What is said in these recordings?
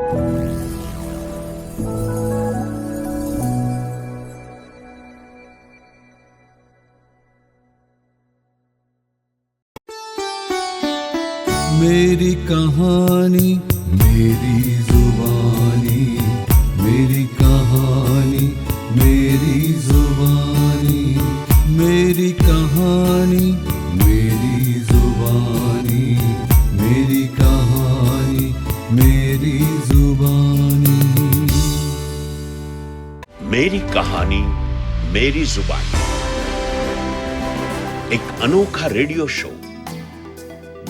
मेरी कहानी मेरी जुबानी, मेरी कहानी मेरी जुबानी, मेरी कहानी मेरी जुबानी, मेरी कहानी मेरी जुबानी। मेरी कहानी मेरी जुबानी, एक अनोखा रेडियो शो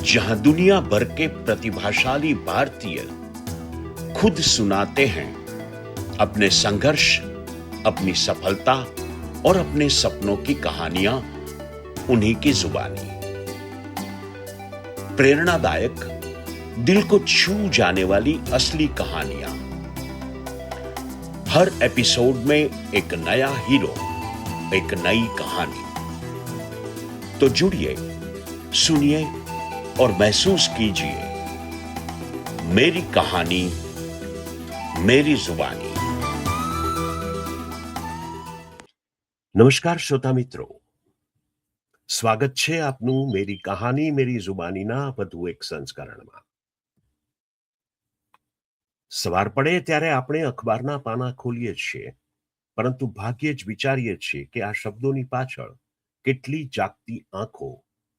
जहां दुनिया भर के प्रतिभाशाली भारतीय खुद सुनाते हैं अपने संघर्ष, अपनी सफलता और अपने सपनों की कहानियां उन्हीं की जुबानी। प्रेरणादायक, दिल को छू जाने वाली असली कहानियां। हर एपिसोड में एक नया हीरो, एक नई कहानी। तो जुड़िए, सुनिए और महसूस कीजिए मेरी कहानी मेरी जुबानी। નમસ્કાર શ્રોતા મિત્રો, સ્વાગત છે આપનું મેરી કહાની મેરી જુબાનીના વધુ એક સંસ્કરણમાં। સવાર પડે ત્યારે આપણે અખબારના પાના ખોલીએ છીએ, પરંતુ ભાગ્યે જ વિચારીએ છીએ કે આ શબ્દોની પાછળ કેટલી જાગતી આંખો,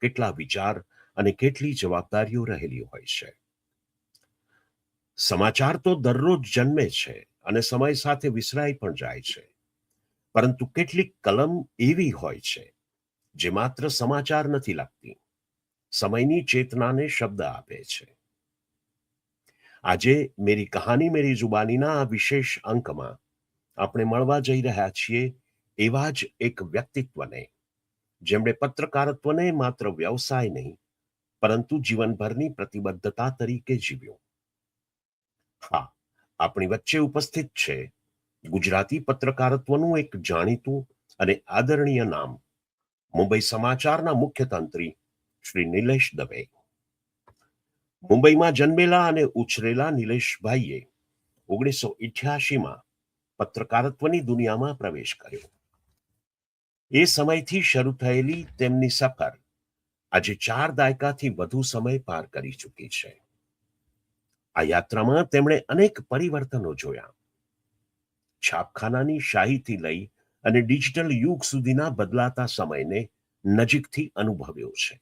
કેટલા વિચાર અને કેટલી જવાબદારીઓ રહેલી હોય છે। સમાચાર તો દરરોજ જન્મે છે અને સમય સાથે વિસરાઈ પણ જાય છે, પરંતુ કેટલીક કલમ એવી હોય છે જે માત્ર સમાચાર નથી લખતી, સમયની ચેતનાને શબ્દ આપે છે। આજે મેરી કહાની મેરી જુબાનીના આ વિશેષ અંકમાં આપણે મળવા જઈ રહ્યા છીએ એવા જ એક વ્યક્તિત્વને, જેમણે પત્રકારત્વને માત્ર વ્યવસાય નહીં પરંતુ જીવનભરની પ્રતિબદ્ધતા તરીકે જીવ્યો। હા, આપણી વચ્ચે ઉપસ્થિત છે ગુજરાતી પત્રકારત્વનું એક જાણીતું અને આદરણીય નામ, મુંબઈ સમાચારના મુખ્ય તંત્રી શ્રી નિલેશ દવે। મુંબઈમાં જન્મેલા અને ઉછરેલા નિલેશભાઈએ 1988માં પત્રકારત્વની દુનિયામાં પ્રવેશ કર્યો। એ સમયથી શરૂ થયેલી તેમની સફર આજે 4 દાયકાથી વધુ સમય પાર કરી ચૂકી છે। આ યાત્રામાં તેમણે અનેક પરિવર્તનો જોયા, છાપખાનાની શાહીથી લઈ અને ડિજિટલ યુગ સુધીના બદલાતા સમયને નજીકથી અનુભવ્યો છે।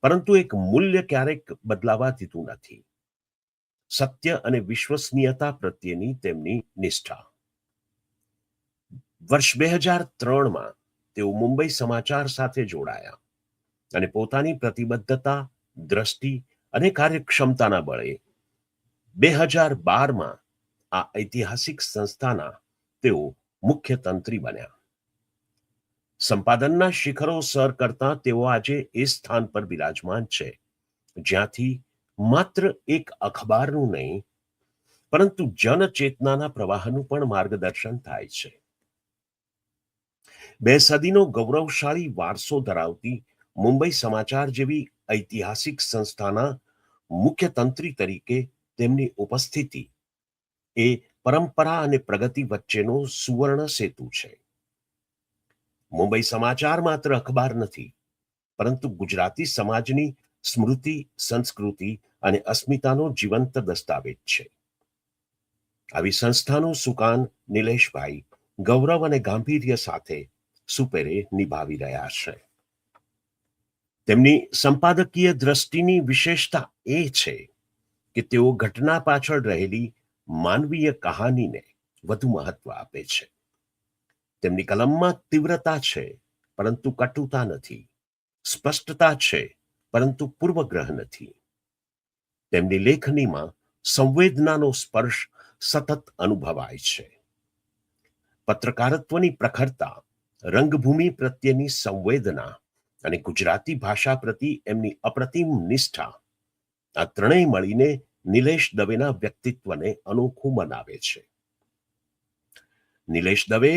પરંતુ એક મૂલ્ય ક્યારેક બદલાવા દીધું નથી: સત્ય અને વિશ્વસનીયતા પ્રત્યેની તેમની નિષ્ઠા। વર્ષ 2003માં તેઓ મુંબઈ સમાચાર સાથે જોડાયા અને પોતાની પ્રતિબદ્ધતા, દ્રષ્ટિ અને કાર્યક્ષમતાના બળે 2012માં આ ઐતિહાસિક સંસ્થાના તેઓ મુખ્ય તંત્રી બન્યા। સંપાદનના શિખરો સર કરતા તેઓ આજે એ સ્થાન પર બિરાજમાન છે જ્યાંથી માત્ર એક અખબારનું નહીં પરંતુ જનચેતનાના પ્રવાહનું પણ માર્ગદર્શન થાય છે। 2 સદીનો ગૌરવશાળી વારસો ધરાવતી મુંબઈ સમાચાર જેવી ઐતિહાસિક સંસ્થાના મુખ્ય તંત્રી તરીકે તેમની ઉપસ્થિતિ એ પરંપરા અને પ્રગતિ વચ્ચેનો સુવર્ણ સેતુ છે। મુંબઈ સમાચાર માત્ર અખબાર નથી, પરંતુ ગુજરાતી સમાજની સ્મૃતિ, સંસ્કૃતિ અને અસ્મિતાનો જીવંત દસ્તાવેજ છે। આવી સંસ્થાનું સુકાન નિલેશભાઈ ગૌરવ અને ગાંભીર્ય સાથે સુપેરે નિભાવી રહ્યા છે। તેમની સંપાદકીય દ્રષ્ટિની વિશેષતા એ છે કે તેઓ ઘટના પાછળ રહેલી માનવીય કહાનીને વધુ મહત્વ આપે છે। તેમની કલમમાં તીવ્રતા છે પરંતુ કટુતા નથી, સ્પષ્ટતા છે પરંતુ પૂર્વગ્રહ નથી। તેમની લેખનીમાં સંવેદનાનો સ્પર્શ સતત અનુભવાય છે। પત્રકારત્વની પ્રખરતા, રંગભૂમિ પ્રત્યેની સંવેદના અને ગુજરાતી ભાષા પ્રતિ એમની અપ્રતિમ નિષ્ઠા, આ ત્રણેય મળીને નિલેશ દવેના વ્યક્તિત્વને અનોખું બનાવે છે। નિલેશ દવે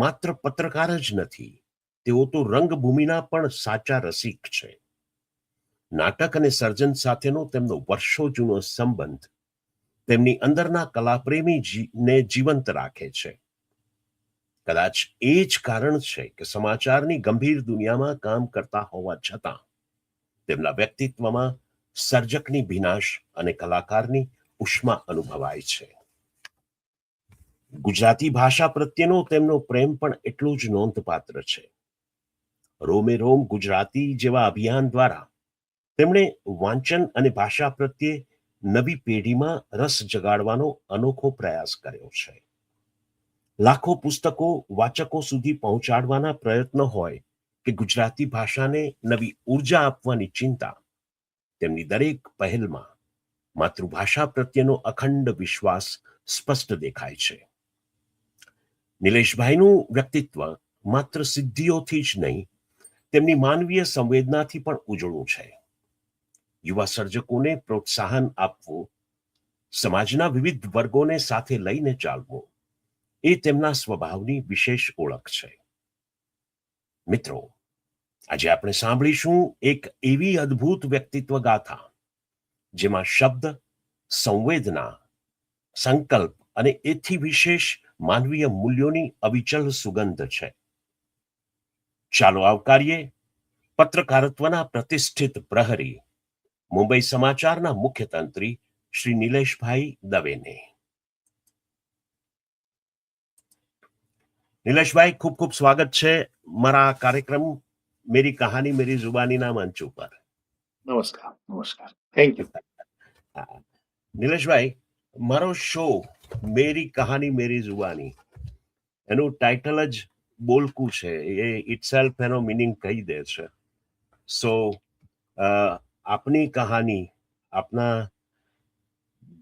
માત્ર પત્રકાર જ નથી, તેઓ તો રંગભૂમિના પણ સાચા રસિક છે। નાટક અને સર્જન સાથેનો તેમનો વર્ષો જૂનો સંબંધ તેમની અંદરના કલાપ્રેમીને જીવંત રાખે છે. કદાચ એ જ કારણ છે કે સમાચારની ગંભીર દુનિયામાં કામ કરતા હોવા છતાં તેમના વ્યક્તિત્વમાં સર્જકની ભીનાશ અને કલાકારની ઉષ્મા અનુભવાય છે. ગુજરાતી ભાષા પ્રત્યેનો તેમનો પ્રેમ પણ એટલો જ નોંધપાત્ર છે. રોમે રોમ ગુજરાતી જેવા અભિયાન દ્વારા તેમણે વાંચન અને ભાષા પ્રત્યે નવી પેઢીમાં રસ જગાડવાનો અનોખો પ્રયાસ કર્યો છે. લાખો પુસ્તકો વાચકો સુધી પહોંચાડવાના પ્રયત્ન હોય કે ગુજરાતી ભાષાને નવી ઉર્જા આપવાની ચિંતા, તેમની દરેક પહેલમાં માતૃભાષા પ્રત્યેનો અખંડ વિશ્વાસ સ્પષ્ટ દેખાય છે. નિલેશભાઈનું વ્યક્તિત્વ માત્ર સિદ્ધિઓથી જ નહીં, તેમની માનવીય સંવેદનાથી પણ ઉજળું છે. યુવા સર્જકોને પ્રોત્સાહન આપવું, સમાજના વિવિધ વર્ગોને સાથે લઈને ચાલવું, એ તેમના સ્વભાવની વિશેષ ઓળખ છે. મિત્રો, આજે આપણે સાંભળીશું એક એવી અદ્ભુત વ્યક્તિત્વ ગાથા જેમાં શબ્દ, સંવેદના, સંકલ્પ અને એથી વિશેષ માનવીય મૂલ્યોની અવિચલ સુગંધ છે. ચાલો આવકારીએ પત્રકારત્વના પ્રતિષ્ઠિત પ્રહરી, મુંબઈ સમાચારના મુખ્ય તંત્રી શ્રી નિલેશભાઈ દવેને. નિલેશભાઈ, ખૂબ ખૂબ સ્વાગત છે મારા કાર્યક્રમ મેરી કહાની મેરી જુબાનીના મંચ ઉપર. નમસ્કાર. નમસ્કાર. Thank you. નિલેશભાઈ, મારો શો મેરી કહાની મેરી જુબાની, એનું ટાઇટલ જ બોલકું છે. એ ઇટસેલ્ફ એનો મિનિંગ કહી દે છે. સો આપની કહાની, આપના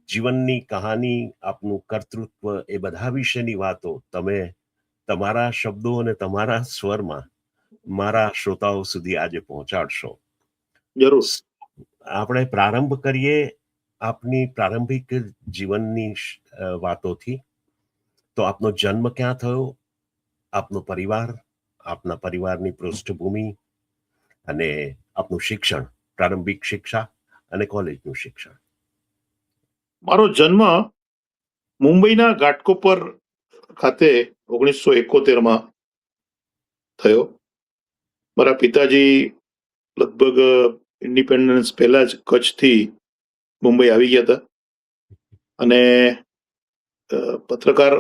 જીવનની કહાની, આપનું કર્તૃત્વ, એ બધા વિશેની વાતો તમે તમારા શબ્દો અને તમારા સ્વરમાં મારા શ્રોતાઓ સુધી આજે પહોંચાડશો. જરૂર. આપણે પ્રારંભ કરીએ આપની પ્રારંભિક જીવનની વાતોથી. તો આપનો જન્મ ક્યાં થયો, આપનો પરિવાર, આપના પરિવારની પૃષ્ઠભૂમિ અને આપનું શિક્ષણ, પ્રારંભિક શિક્ષા અને કોલેજનું શિક્ષણ. મારો જન્મ મુંબઈના ઘાટકોપર ખાતે 1971 થયો. મારા પિતાજી લગભગ ઇન્ડિપેન્ડન્સ પહેલા જ કચ્છથી મુંબઈ આવી ગયા હતા અને પત્રકાર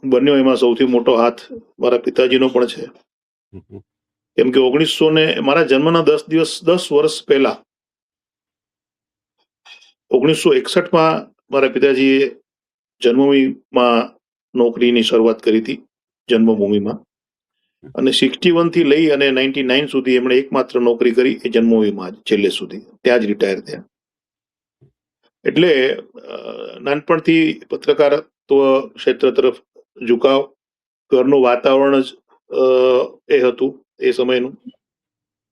બન્યો એમાં સૌથી મોટો હાથ મારા પિતાજીનો પણ છે. કેમ કે મારા જન્મના 10 વર્ષ પહેલા 1961 મારા પિતાજીએ જન્મભૂમિમાં નોકરીની શરૂઆત કરી હતી, જન્મભૂમિમાં. અને 61 થી લઈ અને 99 સુધી એમણે એકમાત્ર નોકરી કરી એ જન્મભૂમિમાં છેલ્લે સુધી, ત્યાં જ રિટાયર થયા. એટલે નાનપણથી પત્રકારત્વ ક્ષેત્ર તરફ ઝુકાવ, ઘરનું વાતાવરણ જ એ હતું એ સમયનું.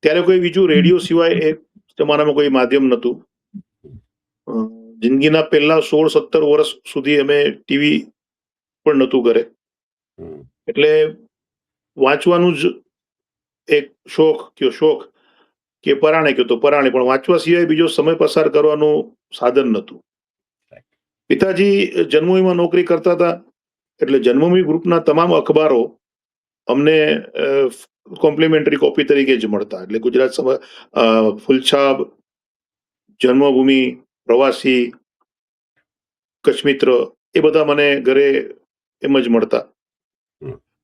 ત્યારે કોઈ બીજું રેડિયો સિવાય એ જમાનામાં કોઈ માધ્યમ નહોતું. જિંદગીના પહેલા 16-17 વર્ષ સુધી અમે ટીવી પણ નહોતું ઘરે. એટલે વાંચવાનું જ એક શોખ કે પરાણે કયો તો પરાણે, પણ વાંચવા સિવાય બીજો સમય પસાર કરવાનું સાધન નહોતું. પિતાજી જન્મભૂમિમાં નોકરી કરતા હતા એટલે જન્મભૂમિ ગ્રુપના તમામ અખબારો અમને કોમ્પ્લિમેન્ટરી કોપી તરીકે જ મળતા. એટલે ગુજરાત ફૂલછાપ, જન્મભૂમિ, પ્રવાસી, કચ્છમિત્ર, એ બધા મને ઘરે એમ જ મળતા.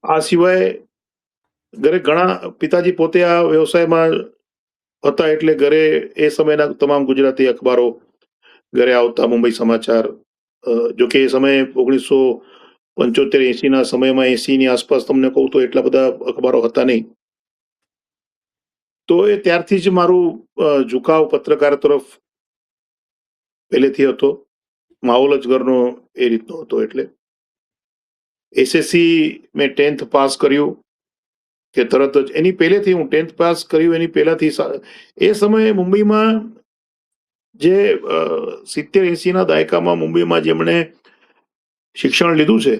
આ સિવાય ઘરે ઘણા, પિતાજી પોતે આ વ્યવસાયમાં હતા એટલે ઘરે એ સમયના તમામ ગુજરાતી અખબારો ઘરે આવતા. મુંબઈ સમાચાર, જોકે એ સમયે 1975-80 ના સમયમાં 80 ની આસપાસ તમને કહું તો એટલા બધા અખબારો હતા નહીં. તો એ ત્યારથી જ મારું ઝુકાવ પત્રકાર તરફ પહેલેથી હતો. માહોલ જ ઘરનો એ રીતનો હતો. એટલે એસએસસી મેં 10th પાસ કર્યું કે તરત જ એની પહેલેથી હું 10th પાસ કર્યું એની પહેલાથી એ સમયે મુંબઈમાં જે 70-80 ના દાયકામાં મુંબઈમાં જેમણે શિક્ષણ લીધું છે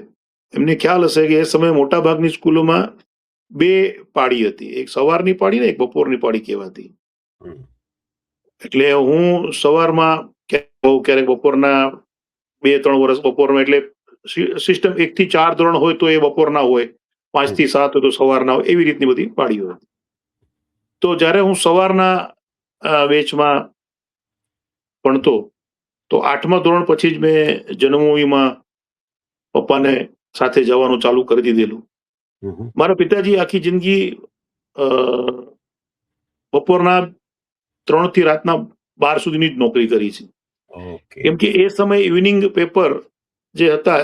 એમને ખ્યાલ હશે કે એ સમયે મોટા ભાગની સ્કૂલોમાં 2 પાળી હતી, એક સવારની પાળી ને એક બપોરની પાળી કહેવાતી. એટલે હું સવારમાં ક્યારેક બપોરના 2-3 વર્ષ બપોરમાં, એટલે સિસ્ટમ 1 થી 4 ધોરણ હોય તો એ બપોરના હોય, 5 થી 7 હોય તો સવારના હોય, એવી રીતની બધી પાળીઓ હતી. તો જ્યારે હું સવારના બેચમાં ભણતો, તો 8મા ધોરણ પછી જ મેં જન્મભૂમિમાં પપ્પાને સાથે જવાનું ચાલુ કરી દીધેલું. મારા પિતાજી આખી જિંદગી બપોરના 3 થી રાતના 12 સુધીની જ નોકરી કરી છે. કેમ કે એ સમયે ઇવનિંગ પેપર જે હતા,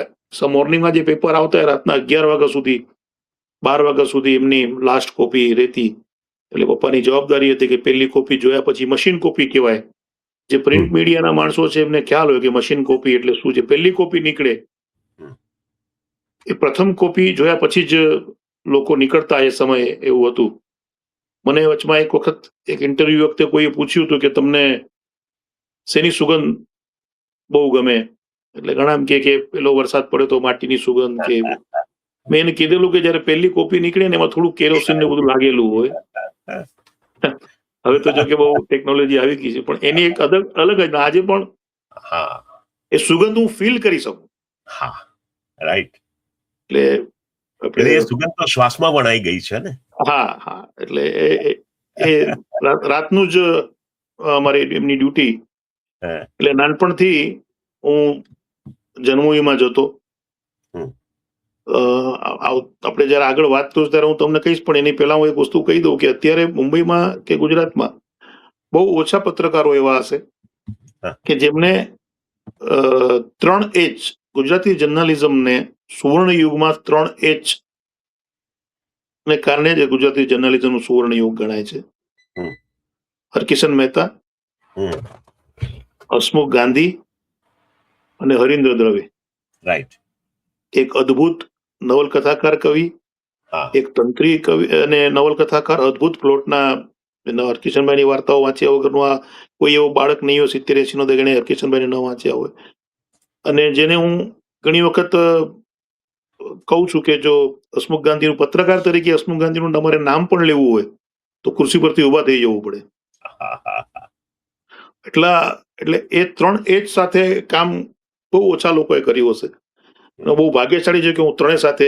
મોર્નિંગમાં જે પેપર આવતા રાતના 11 વાગ્યા સુધી, 12 વાગ્યા સુધી એમની લાસ્ટ કોપી રહેતી. એટલે પપ્પાની જવાબદારી હતી કે પહેલી કોપી જોયા પછી મશીન કોપી કહેવાય, જે પ્રિન્ટ મીડિયાના માણસો છે એમને ખ્યાલ હોય કે મશીન કોપી એટલે શું છે. પહેલી કોપી નીકળે એ પ્રથમ કોપી જોયા પછી જ લોકો નીકળતા, એ સમયે એવું હતું. મને વચમાં એક વખત એક ઇન્ટરવ્યુ વખતે કોઈએ પૂછ્યું હતું કે તમને શેની સુગંધ બહુ ગમે, એટલે ઘણા એમ કે પેલો વરસાદ પડે તો માટીની સુગંધ કે એવું. મેં એને કીધેલું કે જયારે પહેલી કોપી નીકળે ને એમાં થોડું કેરોસીન ને બધું લાગેલું હોય. હવે તો જો કે બહુ ટેકનોલોજી આવી ગઈ છે, પણ એની એક અલગ જ આજે પણ એ સુગંધ હું ફીલ કરી શકું. રાઈટ. એટલે એ સુગંધ તો શ્વાસમાં વણાઈ ગઈ છે ને. હા, એટલે એ રાતનું જ અમારી એમની ડ્યુટી. એટલે નાનપણથી હું જન્મભૂમિમાં જતો. આપણે જયારે આગળ વાત કરીશું ત્યારે હું તમને કહીશ, પણ એની પહેલા હું એક વસ્તુ કહી દઉં કે અત્યારે મુંબઈમાં કે ગુજરાતમાં બહુ ઓછા પત્રકારો એવા હશે કે જેમને 3H ગુજરાતી જર્નલિઝમને સુવર્ણ યુગમાં 3H ને કારણે જ ગુજરાતી જર્નલિઝમનું સુવર્ણ યુગ ગણાય છે. હરકિશન મહેતા, હસમુખ ગાંધી અને હરીન્દ્ર દવે. રાઈટ. એક અદ્ભુત નવલકથાકાર કવિ, એક તંત્રી કવિ અને નવલકથાકાર, અદ્ભુત પ્લોટના. હરકિશનભાઈની વાર્તાઓ વાંચ્યા વગરનું આ કોઈ એવો બાળક નહીં હોય 70-80 નો જેણે હરકિશનભાઈને ન વાંચ્યા હોય. અને જેને હું ઘણી વખત કહું છું કે જો હસમુખ ગાંધીનું પત્રકાર તરીકે હસમુખ ગાંધીનું તમારે નામ પણ લેવું હોય તો ખુરશી પરથી ઉભા થઈ જવું પડે. એટલે એ 3H સાથે કામ બહુ ઓછા લોકોએ કર્યું હશે. બહુ ભાગ્યશાળી છે કે હું ત્રણેય સાથે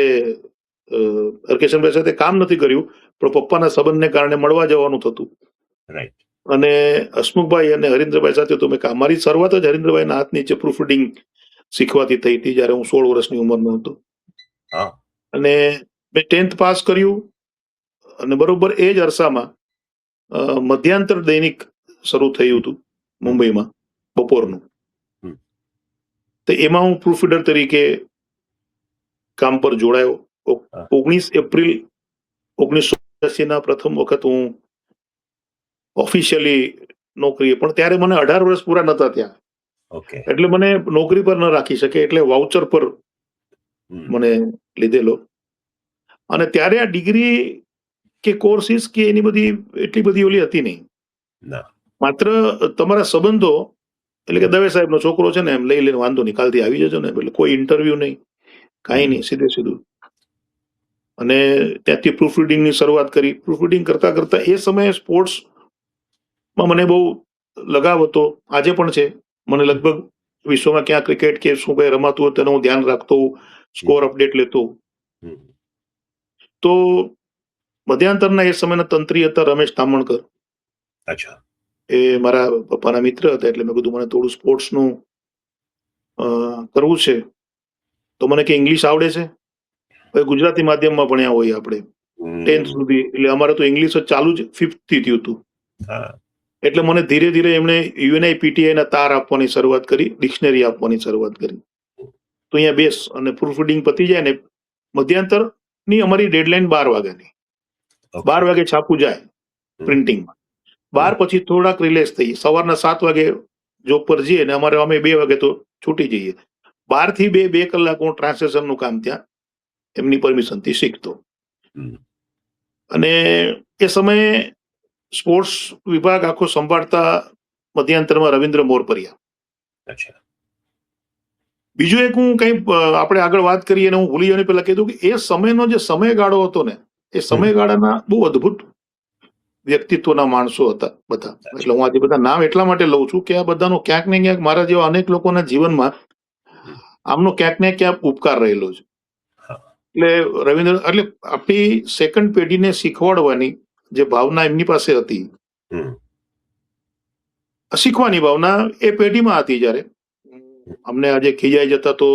હરકિશનભાઈ સાથે કામ નથી કર્યું, પણ પપ્પાના સંબંધને કારણે મળવા જવાનું થતું. અને હસમુખભાઈ અને હરીન્દ્રભાઈ સાથે તો મેં કામ, મારી શરૂઆત જ હરીન્દ્રભાઈના હાથ નીચે પ્રૂફ રીડિંગ શીખવાથી થઈ હતી જયારે હું 16 વર્ષની ઉંમરનો હતો. અને મેં 10th પાસ કર્યું અને બરોબર એ જ અરસામાં મધ્યાંતર દૈનિક શરૂ થયું હતું મુંબઈમાં બપોરનું. તો એમાં હું પ્રૂફ રીડર તરીકે કામ પર જોડાયો. 19 એપ્રિલ 1980 પ્રથમ વખત હું ઓફિશિયલી નોકરીએ, પણ ત્યારે મને 18 વર્ષ પૂરા નતા ત્યાં, એટલે મને નોકરી પર ન રાખી શકે, એટલે વાઉચર પર મને લીધેલો. અને ત્યારે આ ડિગ્રી કે કોર્સિસ કે એની બધી એટલી બધી ઓલી હતી નહીં, માત્ર તમારા સંબંધો, એટલે કે દવે સાહેબનો છોકરો છે ને એમ લઈ લઈને વાંધો નહીં, કાલથી આવી જજો ને, એટલે કોઈ ઇન્ટરવ્યુ નહીં, કાંઈ નહીં, સીધું. અને ત્યાંથી પ્રૂફ રીડિંગની શરૂઆત કરી. પ્રૂફ રીડિંગ કરતા કરતા એ સમયે સ્પોર્ટ્સમાં મને બહુ લગાવ હતો, આજે પણ છે. મને લગભગ વિશ્વમાં ક્યાં ક્રિકેટ કે શું કઈ રમાતું હોય તેનું હું ધ્યાન રાખતો, સ્કોર અપડેટ લેતો. તો મધ્યાંતરના એ સમયના તંત્રી હતા રમેશ તામણકર. એ મારા પપ્પાના મિત્ર હતા, એટલે મેં કીધું મને થોડું સ્પોર્ટ્સનું કરવું છે. તો મને કે ઇંગ્લિશ આવડે છે? હવે ગુજરાતી માધ્યમમાં ભણ્યા હોય આપણે 10th સુધી, એટલે અમારે તો ઇંગ્લિશ જ ચાલુ જ 5th થી થયું હતું. એટલે મને ધીરે ધીરે એમણે UNIPTI ના તાર આપવાની શરૂઆત કરી, ડિક્શનરી આપવાની શરૂઆત કરી. તો અહીંયા બેસ અને પ્રૂફ રીડિંગ પતી જાય ને, મધ્યાંતરની અમારી ડેડલાઇન 12 વાગ્યાની, 12 વાગે છાપું જાય પ્રિન્ટિંગમાં. 12 પછી થોડાક રિલેક્સ થઈ, સવારના 7 વાગે જોબ પર જઈએ ને અમારે અમે 2 વાગે તો છૂટી જઈએ. 12 થી 2 કલાક હું ટ્રાન્સલેશનનું કામ ત્યાં એમની પરમિશનથી શીખતો. અને એ સમયે સ્પોર્ટ્સ વિભાગ આખો સંભાળતા મધ્યાંતરમાં રવિન્દ્ર મોરપરિયા. બીજું એક હું કઈ આપણે આગળ વાત કરીએ અને હું ભૂલી જવાની પહેલા કીધું કે એ સમયનો જે સમયગાળો હતો ને, એ સમયગાળાના બહુ અદ્ભુત વ્યક્તિત્વના માણસો હતા બધા. એટલે હું આજે બધા નામ એટલા માટે લઉં છું કે આ બધાનો ક્યાંક ને ક્યાંક મારા જેવા અનેક લોકોના જીવનમાં આમનો ક્યાંક ને ક્યાંક ઉપકાર રહેલો છે. હા. એટલે રવિન્દ્ર એટલે આપણી સેકન્ડ પેઢીને શીખવાડવાની જે ભાવના એમની પાસે હતી, હમ. શીખવાની ભાવના એ પેઢીમાં હતી. જ્યારે અમને આજે ખીજાઈ જતા તો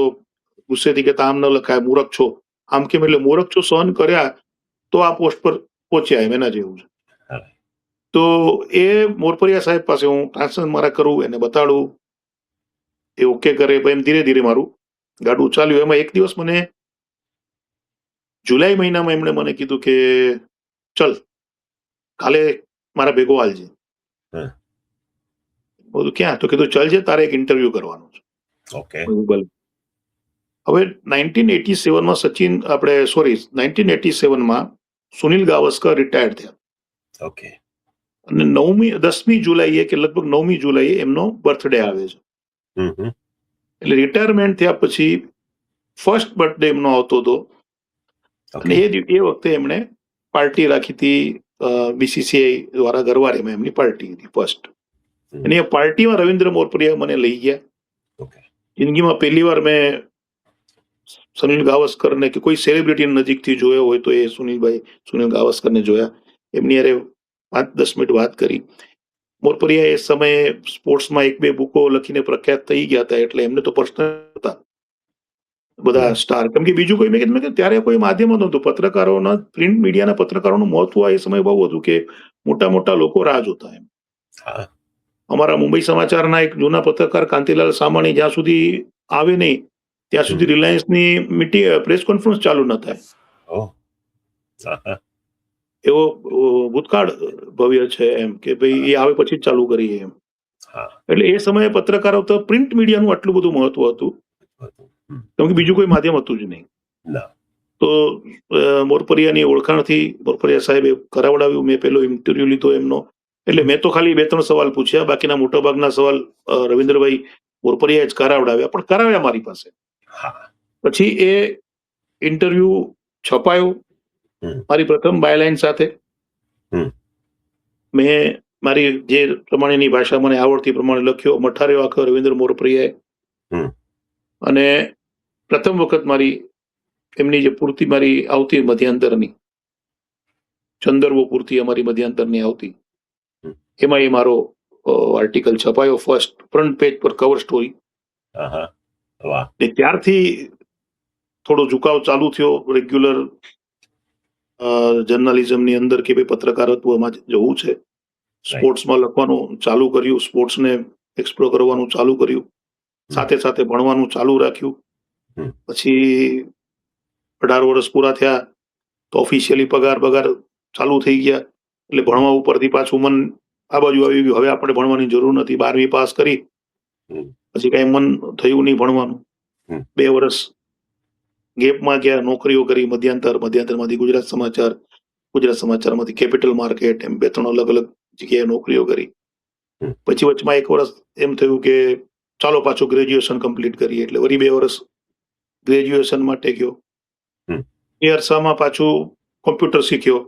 ગુસ્સેથી કહેતા આમ ન લખાય, મૂરખ છો, આમ કેમ, એટલે મૂરખ છો સહન કર્યા તો આ પોસ્ટ પર પહોંચ્યા, એમ એના જેવું છે. હા. તો એ મોરપરિયા સાહેબ પાસે હું ટ્રાન્સલેશન મારા કરું, એને બતાડું, એ ઓકે કરે, એમ ધીરે ધીરે મારું ગાડું ચાલ્યું. એમાં એક દિવસ મને જુલાઈ મહિનામાં એમણે મને કીધું કે ચલ કાલે મારા ભેગો હાલજે. હા. બધું ક્યાં? તો કીધું ચલ છે, તારે એક ઇન્ટરવ્યુ કરવાનું છે. ઓકે. ભલે. હવે 1987માં સચિન આપણે 1987માં સુનિલ ગાવસ્કર રિટાયર્ડ થયા ઓકે. અને 10મી જુલાઈએ કે લગભગ 9મી જુલાઈએ એમનો બર્થડે આવે છે. હમ હમ. એટલે રિટાયરમેન્ટ થયા પછી ફર્સ્ટ બર્થડે એમનો આવતો હતો. અને ઓકે. એ વખતે એમણે પાર્ટી રાખી હતી બીસીસીઆઈ દ્વારા ગરવારેમાં એમની પાર્ટી હતી ફર્સ્ટ. હમ. અને એ પાર્ટીમાં રવિન્દ્ર મોરપરિયા મને લઈ ગયા. ઓકે. જિંદગીમાં પહેલી વાર મેં સુનિલ ગાવસ્કરને કે કોઈ સેલિબ્રિટી નજીકથી જોયો હોય તો એ સુનિલ ગાવસ્કરને જોયા. એમની હારે 5-10 મિનિટ વાત કરી. મોરપરિયા એ સમયે સ્પોર્ટ્સમાં 1-2 બુકો લખીને પ્રખ્યાત થઈ ગયા હતા, એટલે એમને તો પર્સનલ હતા બધા સ્ટાર. કેમ કે બીજું કોઈ મેં કીધું કે ત્યારે કોઈ માધ્યમ નહોતું, પત્રકારોના પ્રિન્ટ મીડિયાના પત્રકારોનું મહત્વ એ સમય બહુ હતું કે મોટા મોટા લોકો રાહ જોતા એમ. હા. અમારા મુંબઈ સમાચારના એક જૂના પત્રકાર કાંતિલાલ સામાણી જ્યાં સુધી આવે નહીં ત્યાં સુધી રિલાયન્સની મીટિંગ પ્રેસ કોન્ફરન્સ ચાલુ ન થાય. ઓહ. હા. એવો ભૂતકાળ ભવ્ય છે એમ કે ભાઈ એ આવે પછી જ ચાલુ કરીએ એમ. હા. એટલે એ સમયે પત્રકારો તો પ્રિન્ટ મીડિયાનું આટલું બધું મહત્વ હતું કેમ કે બીજું કોઈ માધ્યમ હતું જ નહીં. ના. તો મોરપરિયાની ઓળખાણથી મોરપરિયા સાહેબે કરાવડાવ્યું. મેં પેલો ઇન્ટરવ્યુ લીધો એમનો. એટલે મેં તો ખાલી 2-3 સવાલ પૂછ્યા, બાકીના મોટાભાગના સવાલ રવિન્દ્રભાઈ મોરપરિયાએ જ કરાવડાવ્યા, પણ કરાવ્યા મારી પાસે. હા. પછી એ ઇન્ટરવ્યુ છપાયો મારી પ્રથમ બાયલાઇન સાથે. મેં મારી જે પ્રમાણેની ભાષા મને આવડતી પ્રમાણે લખ્યો, મઠાર્યો આખો રવિન્દ્ર મોરપરિયાએ. અને પ્રથમ વખત મારી એમની જે પૂર્તિ મારી આવતી મધ્યાંતરની, ચંદરવો પૂર્તિ અમારી મધ્યાંતરની આવતી, એમાં એ મારો આર્ટિકલ છપાયો ફર્સ્ટ ફ્રન્ટ પેજ પર, કવર સ્ટોરી. વાહ. ત્યારથી થોડો ઝુકાવ ચાલુ થયો રેગ્યુલર જર્નલિઝમની અંદર કે ભાઈ પત્રકારત્વમાં જવું છે. સ્પોર્ટ્સમાં લખવાનું ચાલુ કર્યું, સ્પોર્ટ્સને એક્સપ્લોર કરવાનું ચાલુ કર્યું, સાથે સાથે ભણવાનું ચાલુ રાખ્યું. પછી 18 વર્ષ પૂરા થયા તો ઓફિશિયલી પગાર ચાલુ થઈ ગયા. એટલે ભણવા ઉપરથી પાછું મન આ બાજુ આવી ગયું, હવે આપણે ભણવાની જરૂર નથી. 12મી પાસ કરી પછી કઈ મન થયું નહીં ભણવાનું. 2 વર્ષ ગેપમાં ગયા, નોકરીઓ કરી. મધ્યાંતરમાંથી ગુજરાત સમાચારમાંથી કેપિટલ માર્કેટ, એમ 2-3 અલગ અલગ જગ્યાએ નોકરીઓ કરી. પછી વચમાં 1 વર્ષ એમ થયું કે ચાલો પાછું ગ્રેજ્યુએશન કમ્પ્લીટ કરીએ, એટલે વળી 2 વર્ષ ગ્રેજ્યુએશન માટે ગયો. એ અરસામાં પાછું કોમ્પ્યુટર શીખ્યો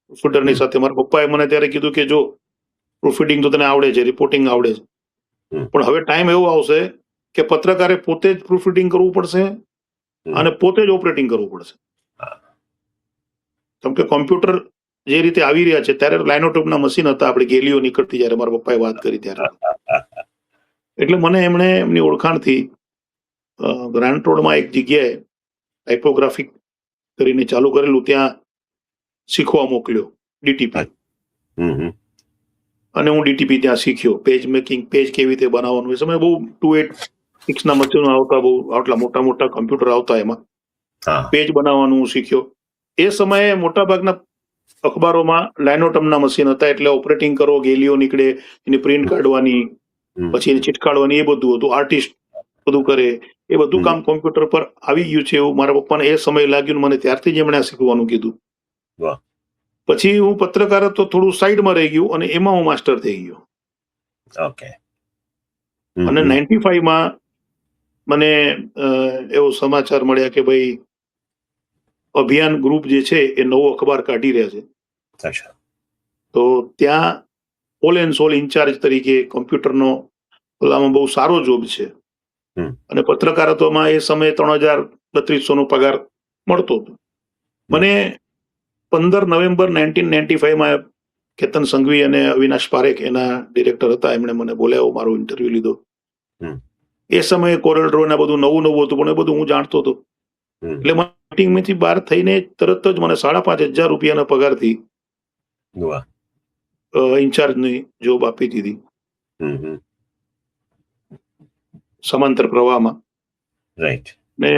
પ્રૂફરીડરની સાથે. મારા પપ્પાએ મને ત્યારે કીધું કે જો પ્રૂફરીડિંગ તો તને આવડે છે, રિપોર્ટિંગ આવડે છે, પણ હવે ટાઈમ એવો આવશે કે પત્રકારે પોતે જ પ્રૂફરીડિંગ કરવું પડશે અને પોતે જ ઓપરેટિંગ કરવું પડશે. કેમ કે કોમ્પ્યુટર જે રીતે આવી રહ્યા છે, ત્યારે લાઇનોટોપના મશીન હતા, આપણે ગેલીઓ નીકળતી જ્યારે મારા પપ્પાએ વાત કરી ત્યારે. એટલે મને એમણે એમની ઓળખાણથી ગ્રાન્ટ રોડમાં એક જગ્યાએ ટાઇપોગ્રાફિક કરીને ચાલુ કરેલું, ત્યાં શીખવા મોકલ્યો ડીટીપી. અને હું ડીટીપી ત્યાં શીખ્યો. પેજ મેકિંગ, પેજ કેવી રીતે બનાવવાનું. એ સમયે બહુ 286ના મશીનો આવતા, બહુ આટલા મોટા મોટા કમ્પ્યુટર આવતા, એમાં પેજ બનાવવાનું શીખ્યો. એ સમયે મોટાભાગના અખબારોમાં લાઇનોટમના મશીન હતા, એટલે ઓપરેટિંગ કરો, ગેલીઓ નીકળે, એની પ્રિન્ટ કાઢવાની, પછી એને ચીટકાડવાની, એ બધું હતું. આર્ટિસ્ટ બધું કરે, એ બધું કામ કોમ્પ્યુટર પર આવી ગયું છે એવું મારા પપ્પાને એ સમય લાગ્યું. મને ત્યારથી જ એમણે શીખવાનું કીધું. પછી હું પત્રકારત્વ થોડું સાઈડમાં રહી ગયું અને એમાં હું માસ્ટર થઈ ગયો. ઓકે. અને 95માં મને એવો સમાચાર મળ્યા કે ભાઈ અભિયાન ગ્રુપ જે છે એ નવો અખબાર કાઢી રહ્યા છે. તો ત્યાં ઓલ એન્ડ સોલ ઇન્ચાર્જ તરીકે કોમ્પ્યુટરનો ઓલામાં બહુ સારો જોબ છે. હમ. અને પત્રકારત્વમાં એ સમયે 3,3200 નો પગાર મળતો હતો. મને 15 નવેમ્બર 1995 કેતન સંઘવી અને અવિનાશ પારેખ એના ડિરેક્ટર હતા, એમણે મને બોલાવ્યો, મારો ઇન્ટરવ્યુ લીધો. એ સમયે કોરલ ડ્રો ના બધું નવું હતું, પણ એ બધું હું જાણતો હતો. એટલે મીટિંગમાંથી બહાર થઈને તરત જ મને 5,500 રૂપિયાના પગારથી ઇન્ચાર્જની જોબ આપી દીધી સમાંતર પ્રવાહમાં. રાઈટ. ને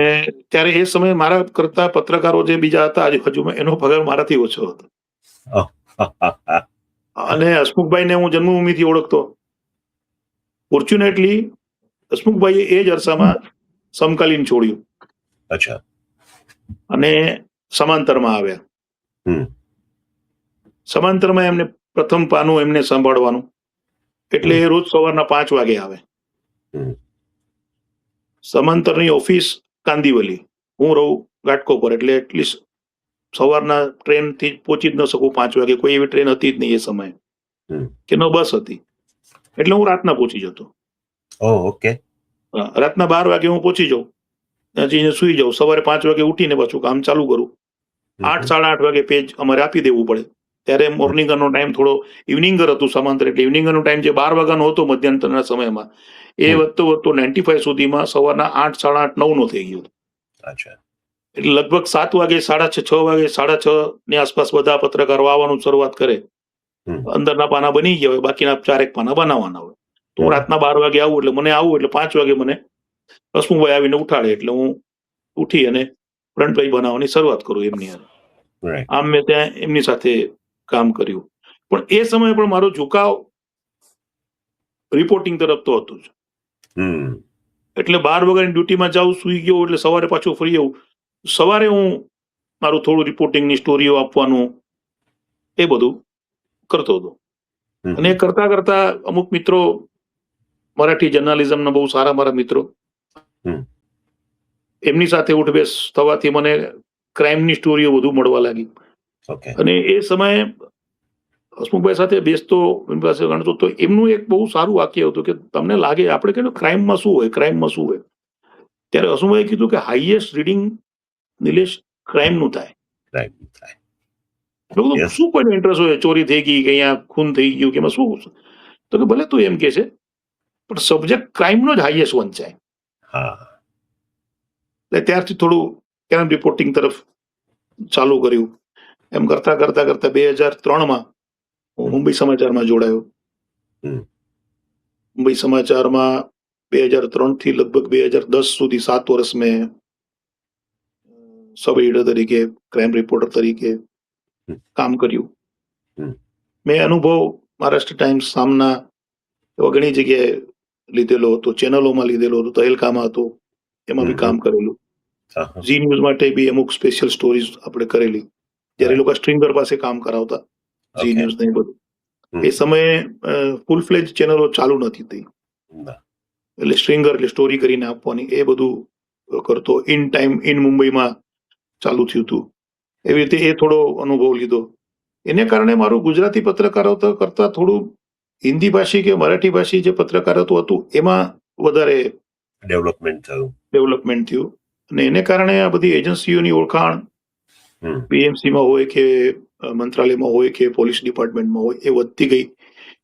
ત્યારે એ સમયે મારા કરતા પત્રકારો જે બીજા હતા, હજુ એનો પગાર મારાથી ઓછો હતો. અને હસમુખભાઈને હું જન્મભૂમિથી ઓળખતો. ફોર્ચ્યુનેટલી હસમુખભાઈએ એ જ અરસામાં સમકાલીન છોડ્યું. અચ્છા. અને સમાંતરમાં આવ્યા. સમાંતરમાં એમને પ્રથમ પાનું એમને સંભાળવાનું, એટલે એ રોજ સવારના 5 વાગે આવે. સમાંતરની ઓફિસ કાંદીવલી, હું રહું ઘાટકોપર, એટલે એટલીસ્ટ સવારના ટ્રેન થી પહોંચી જ ન શકું 5 વાગે. કોઈ એવી ટ્રેન હતી જ નહીં એ સમયે, કે ન બસ હતી. એટલે હું રાતના પહોંચી જતો. ઓકે. રાતના 12 વાગે હું પહોંચી જાઉં, જઈને સુઈ જાઉં. સવારે 5 વાગે ઉઠીને પાછું કામ ચાલુ કરું. 8 સાડા 8 વાગે પેજ અમારે આપી દેવું પડે. ત્યારે મોર્નિંગનો ટાઈમ થોડો ઇવનિંગર હતું સમાંતર, એટલે ઇવનિંગનો ટાઈમ જે 12 વાગ્યાનો હતો મધ્યાંતરના સમયમાં, એ વધતો 95 સુધીમાં સવારના 8 સાડા 8 9 નો થઈ ગયો. અચ્છા. એટલે લગભગ 7 વાગે 6:30 6 વાગે 6:30 ની આસપાસ બધા પત્રકારો આવવાનું શરૂઆત કરે. અંદરના પાના બની ગયા હોય, બાકીના 4 પાના બનાવવાના હોય. તો હું રાતના 12 વાગે આવું, એટલે મને આવું એટલે 5 વાગે મને હસમુખભાઈ આવીને ઉઠાડે, એટલે હું ઉઠી અને ફ્રન્ટ પેજ બનાવવાની શરૂઆત કરું એમની. આમ મેં ત્યાં એમની સાથે કામ કર્યું. પણ એ સમયે પણ મારો ઝુકાવ રિપોર્ટિંગ તરફ તો હતું જ. એટલે 12 વાગ્યાની ડ્યુટીમાં જાઉં, સુઈ ગયો એટલે સવારે પાછું ફરી આવું. સવારે હું મારું થોડું રિપોર્ટિંગની સ્ટોરીઓ આપવાનું એ બધું કરતો હતો. અને કરતા કરતા અમુક મિત્રો, મરાઠી જર્નાલિઝમના બહુ સારા મારા મિત્રો, એમની સાથે ઉઠબેસ થવાથી મને ક્રાઇમની સ્ટોરીઓ વધુ મળવા લાગી. અને એ સમયે હસમુખભાઈ સાથે બેસતો, એમની પાસે ગણતો, તો એમનું એક બહુ સારું વાક્ય હતું કે તમને લાગે આપણે કે ક્રાઇમમાં શું હોય, ક્રાઇમમાં શું હોય. ત્યારે હસમુખભાઈએ કીધું કે હાઈએસ્ટ રીડિંગ નિલેશ ક્રાઇમનું થાય. શું કોઈને ઇન્ટરેસ્ટ હોય, ચોરી થઈ ગઈ કે અહીંયા ખૂન થઈ ગયું કે એમાં શું, તો કે ભલે તું એમ કે છે, પણ સબ્જેક્ટ ક્રાઇમનો જ હાઈએસ્ટ વંચાય. એટલે ત્યારથી થોડું ક્રાઇમ રિપોર્ટિંગ તરફ ચાલુ કર્યું. એમ કરતા કરતા 2003માં હું મુંબઈ સમાચારમાં જોડાયો. મુંબઈ સમાચારમાં 2003 થી લગભગ 2010 સુધી 7 વર્ષ મેં સબ એડિટર તરીકે, ક્રાઇમ રિપોર્ટર તરીકે કામ કર્યું. મેં અનુભવ મહારાષ્ટ્ર ટાઈમ્સ, સામના એવા ઘણી જગ્યાએ લીધેલો હતો, ચેનલોમાં લીધેલો હતો, તહેલકામાં હતો, એમાં બી કામ કરેલું. ઝી ન્યૂઝ માટે બી અમુક સ્પેશિયલ સ્ટોરીઝ આપણે કરેલી, જ્યારે લોકો સ્ટ્રિંગર પાસે કામ કરાવતા ઝી ન્યૂઝ ને બધું. એ સમયે ફૂલ ફ્લેજ ચેનલો ચાલુ નથી થઈ, એટલે સ્ટ્રિંગર એટલે સ્ટોરી કરીને આપવાની, એ બધું કરતો. ઇન ટાઈમ ઇન મુંબઈમાં ચાલુ થયું હતું. એવી રીતે એ થોડો અનુભવ લીધો. એને કારણે મારું ગુજરાતી પત્રકારત્વ કરતા થોડું હિન્દી ભાષી કે મરાઠી ભાષી જે પત્રકારત્વ હતું એમાં વધારે ડેવલપમેન્ટ થયું. અને એને કારણે આ બધી એજન્સીઓની ઓળખાણ પીએમસીમાં હોય કે મંત્રાલયમાં હોય કે પોલીસ ડિપાર્ટમેન્ટમાં હોય, એ વધતી ગઈ.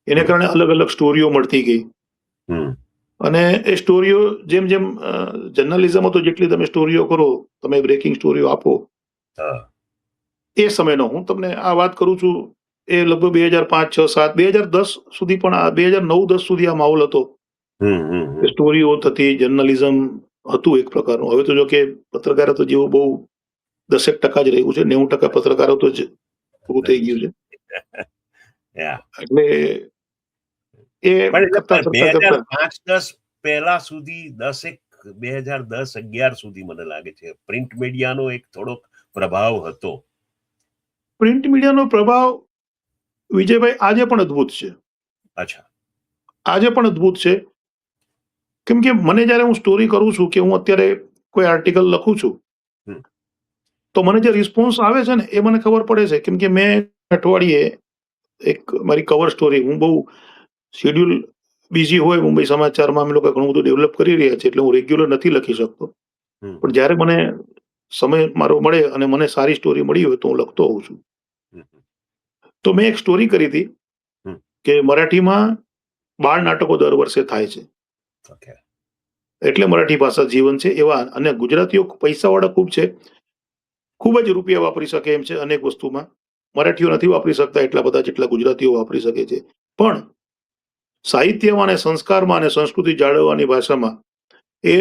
એને કારણે અલગ અલગ સ્ટોરીઓ મળતી ગઈ. અને એ સ્ટોરીઓ જેમ જેમ જર્નલિઝમ હતો, જેટલી તમે સ્ટોરીઓ કરો, તમે બ્રેકિંગ સ્ટોરીઓ આપો, એ સમયનો હું તમને આ વાત કરું છું, એ લગભગ 2005 6 7 2010 સુધી, પણ 2009 10 સુધી આ માહોલ હતો. સ્ટોરીઓ થતી, જર્નલિઝમ હતું એક પ્રકારનું. હવે તો જો કે પત્રકારત્વ જેવું બહુ 10% જ રહ્યું છે, 90% પત્રકારત્વ જ પૂરું થઈ ગયું છે. એટલે એ 2005-10 પહેલા સુધી 2010-11 સુધી મને લાગે છે પ્રિન્ટ મીડિયાનો એક થોડોક પ્રભાવ હતો. પ્રિન્ટ મીડિયાનો પ્રભાવ, વિજયભાઈ, આજે પણ અદ્ભુત છે. આજે પણ અદ્ભુત છે. કેમ કે મને જયારે હું સ્ટોરી કરું છું, કે હું અત્યારે કોઈ આર્ટિકલ લખું છું, તો મને જે રિસ્પોન્સ આવે છે ને, એ મને ખબર પડે છે. કેમ કે મેં અઠવાડિયે એક મારી કવર સ્ટોરી, હું બહુ શેડ્યુલ બિઝી હોય મુંબઈ સમાચારમાં, અમે લોકો ઘણું બધું ડેવલપ કરી રહ્યા છે, એટલે હું રેગ્યુલર નથી લખી શકતો. પણ જ્યારે મને સમય મારો મળે અને મને સારી સ્ટોરી મળી હોય તો હું લખતો હોઉં છું. તો મેં એક સ્ટોરી કરી હતી કે મરાઠીમાં બાળ નાટકો દર વર્ષે થાય છે, ઓકે. એટલે મરાઠી ભાષા જીવન છે એવા. અને ગુજરાતીઓ પૈસાવાળા ખૂબ છે, ખૂબ જ રૂપિયા વાપરી શકે એમ છે અનેક વસ્તુમાં. મરાઠીઓ નથી વાપરી શકતા એટલા બધા જેટલા ગુજરાતીઓ વાપરી શકે છે. પણ સાહિત્યમાં અને સંસ્કારમાં અને સંસ્કૃતિ જાળવવાની ભાષામાં એ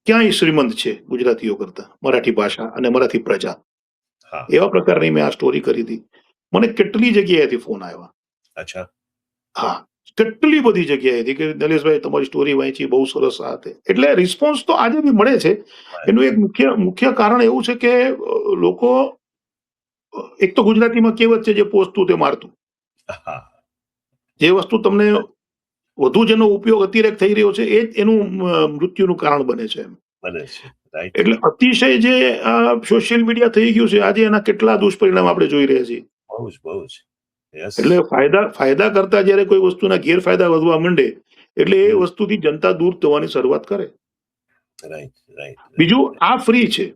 ક્યાંય શ્રીમંત છે ગુજરાતીઓ કરતા, મરાઠી ભાષા અને મરાઠી પ્રજા. હા. એવા પ્રકારની મેં આ સ્ટોરી કરી હતી. મને કેટલી જગ્યાએથી ફોન આવ્યા. અચ્છા. હા, કેટલી બધી જગ્યાએથી કે નરેશભાઈ તમારી સ્ટોરી વાંચી, બહુ સરસ આ તે. એટલે રિસ્પોન્સ તો આજે બી મળે છે. એનું એક મુખ્ય કારણ એવું છે કે લોકો, એક તો ગુજરાતીમાં કહેવત છે, જે પોસતું તે મારતું. હા. જે વસ્તુ તમને વધુ જેનો ઉપયોગ અતિરેક થઈ રહ્યો છે એ જ એનું મૃત્યુનું કારણ બને છે. બને છે. રાઈટ. એટલે અતિશય જે સોશિયલ મીડિયા થઈ ગયું છે આજે, એના કેટલા દુષ્પરિણામ આપણે જોઈ રહ્યા છીએ. બહુ જ. યસ. એટલે ફાયદા કરતા જ્યારે કોઈ વસ્તુના ગેરફાયદા વધવા માંડે એટલે એ વસ્તુથી જનતા દૂર થવાની શરૂઆત કરે. રાઈટ. બીજું, આ ફ્રી છે.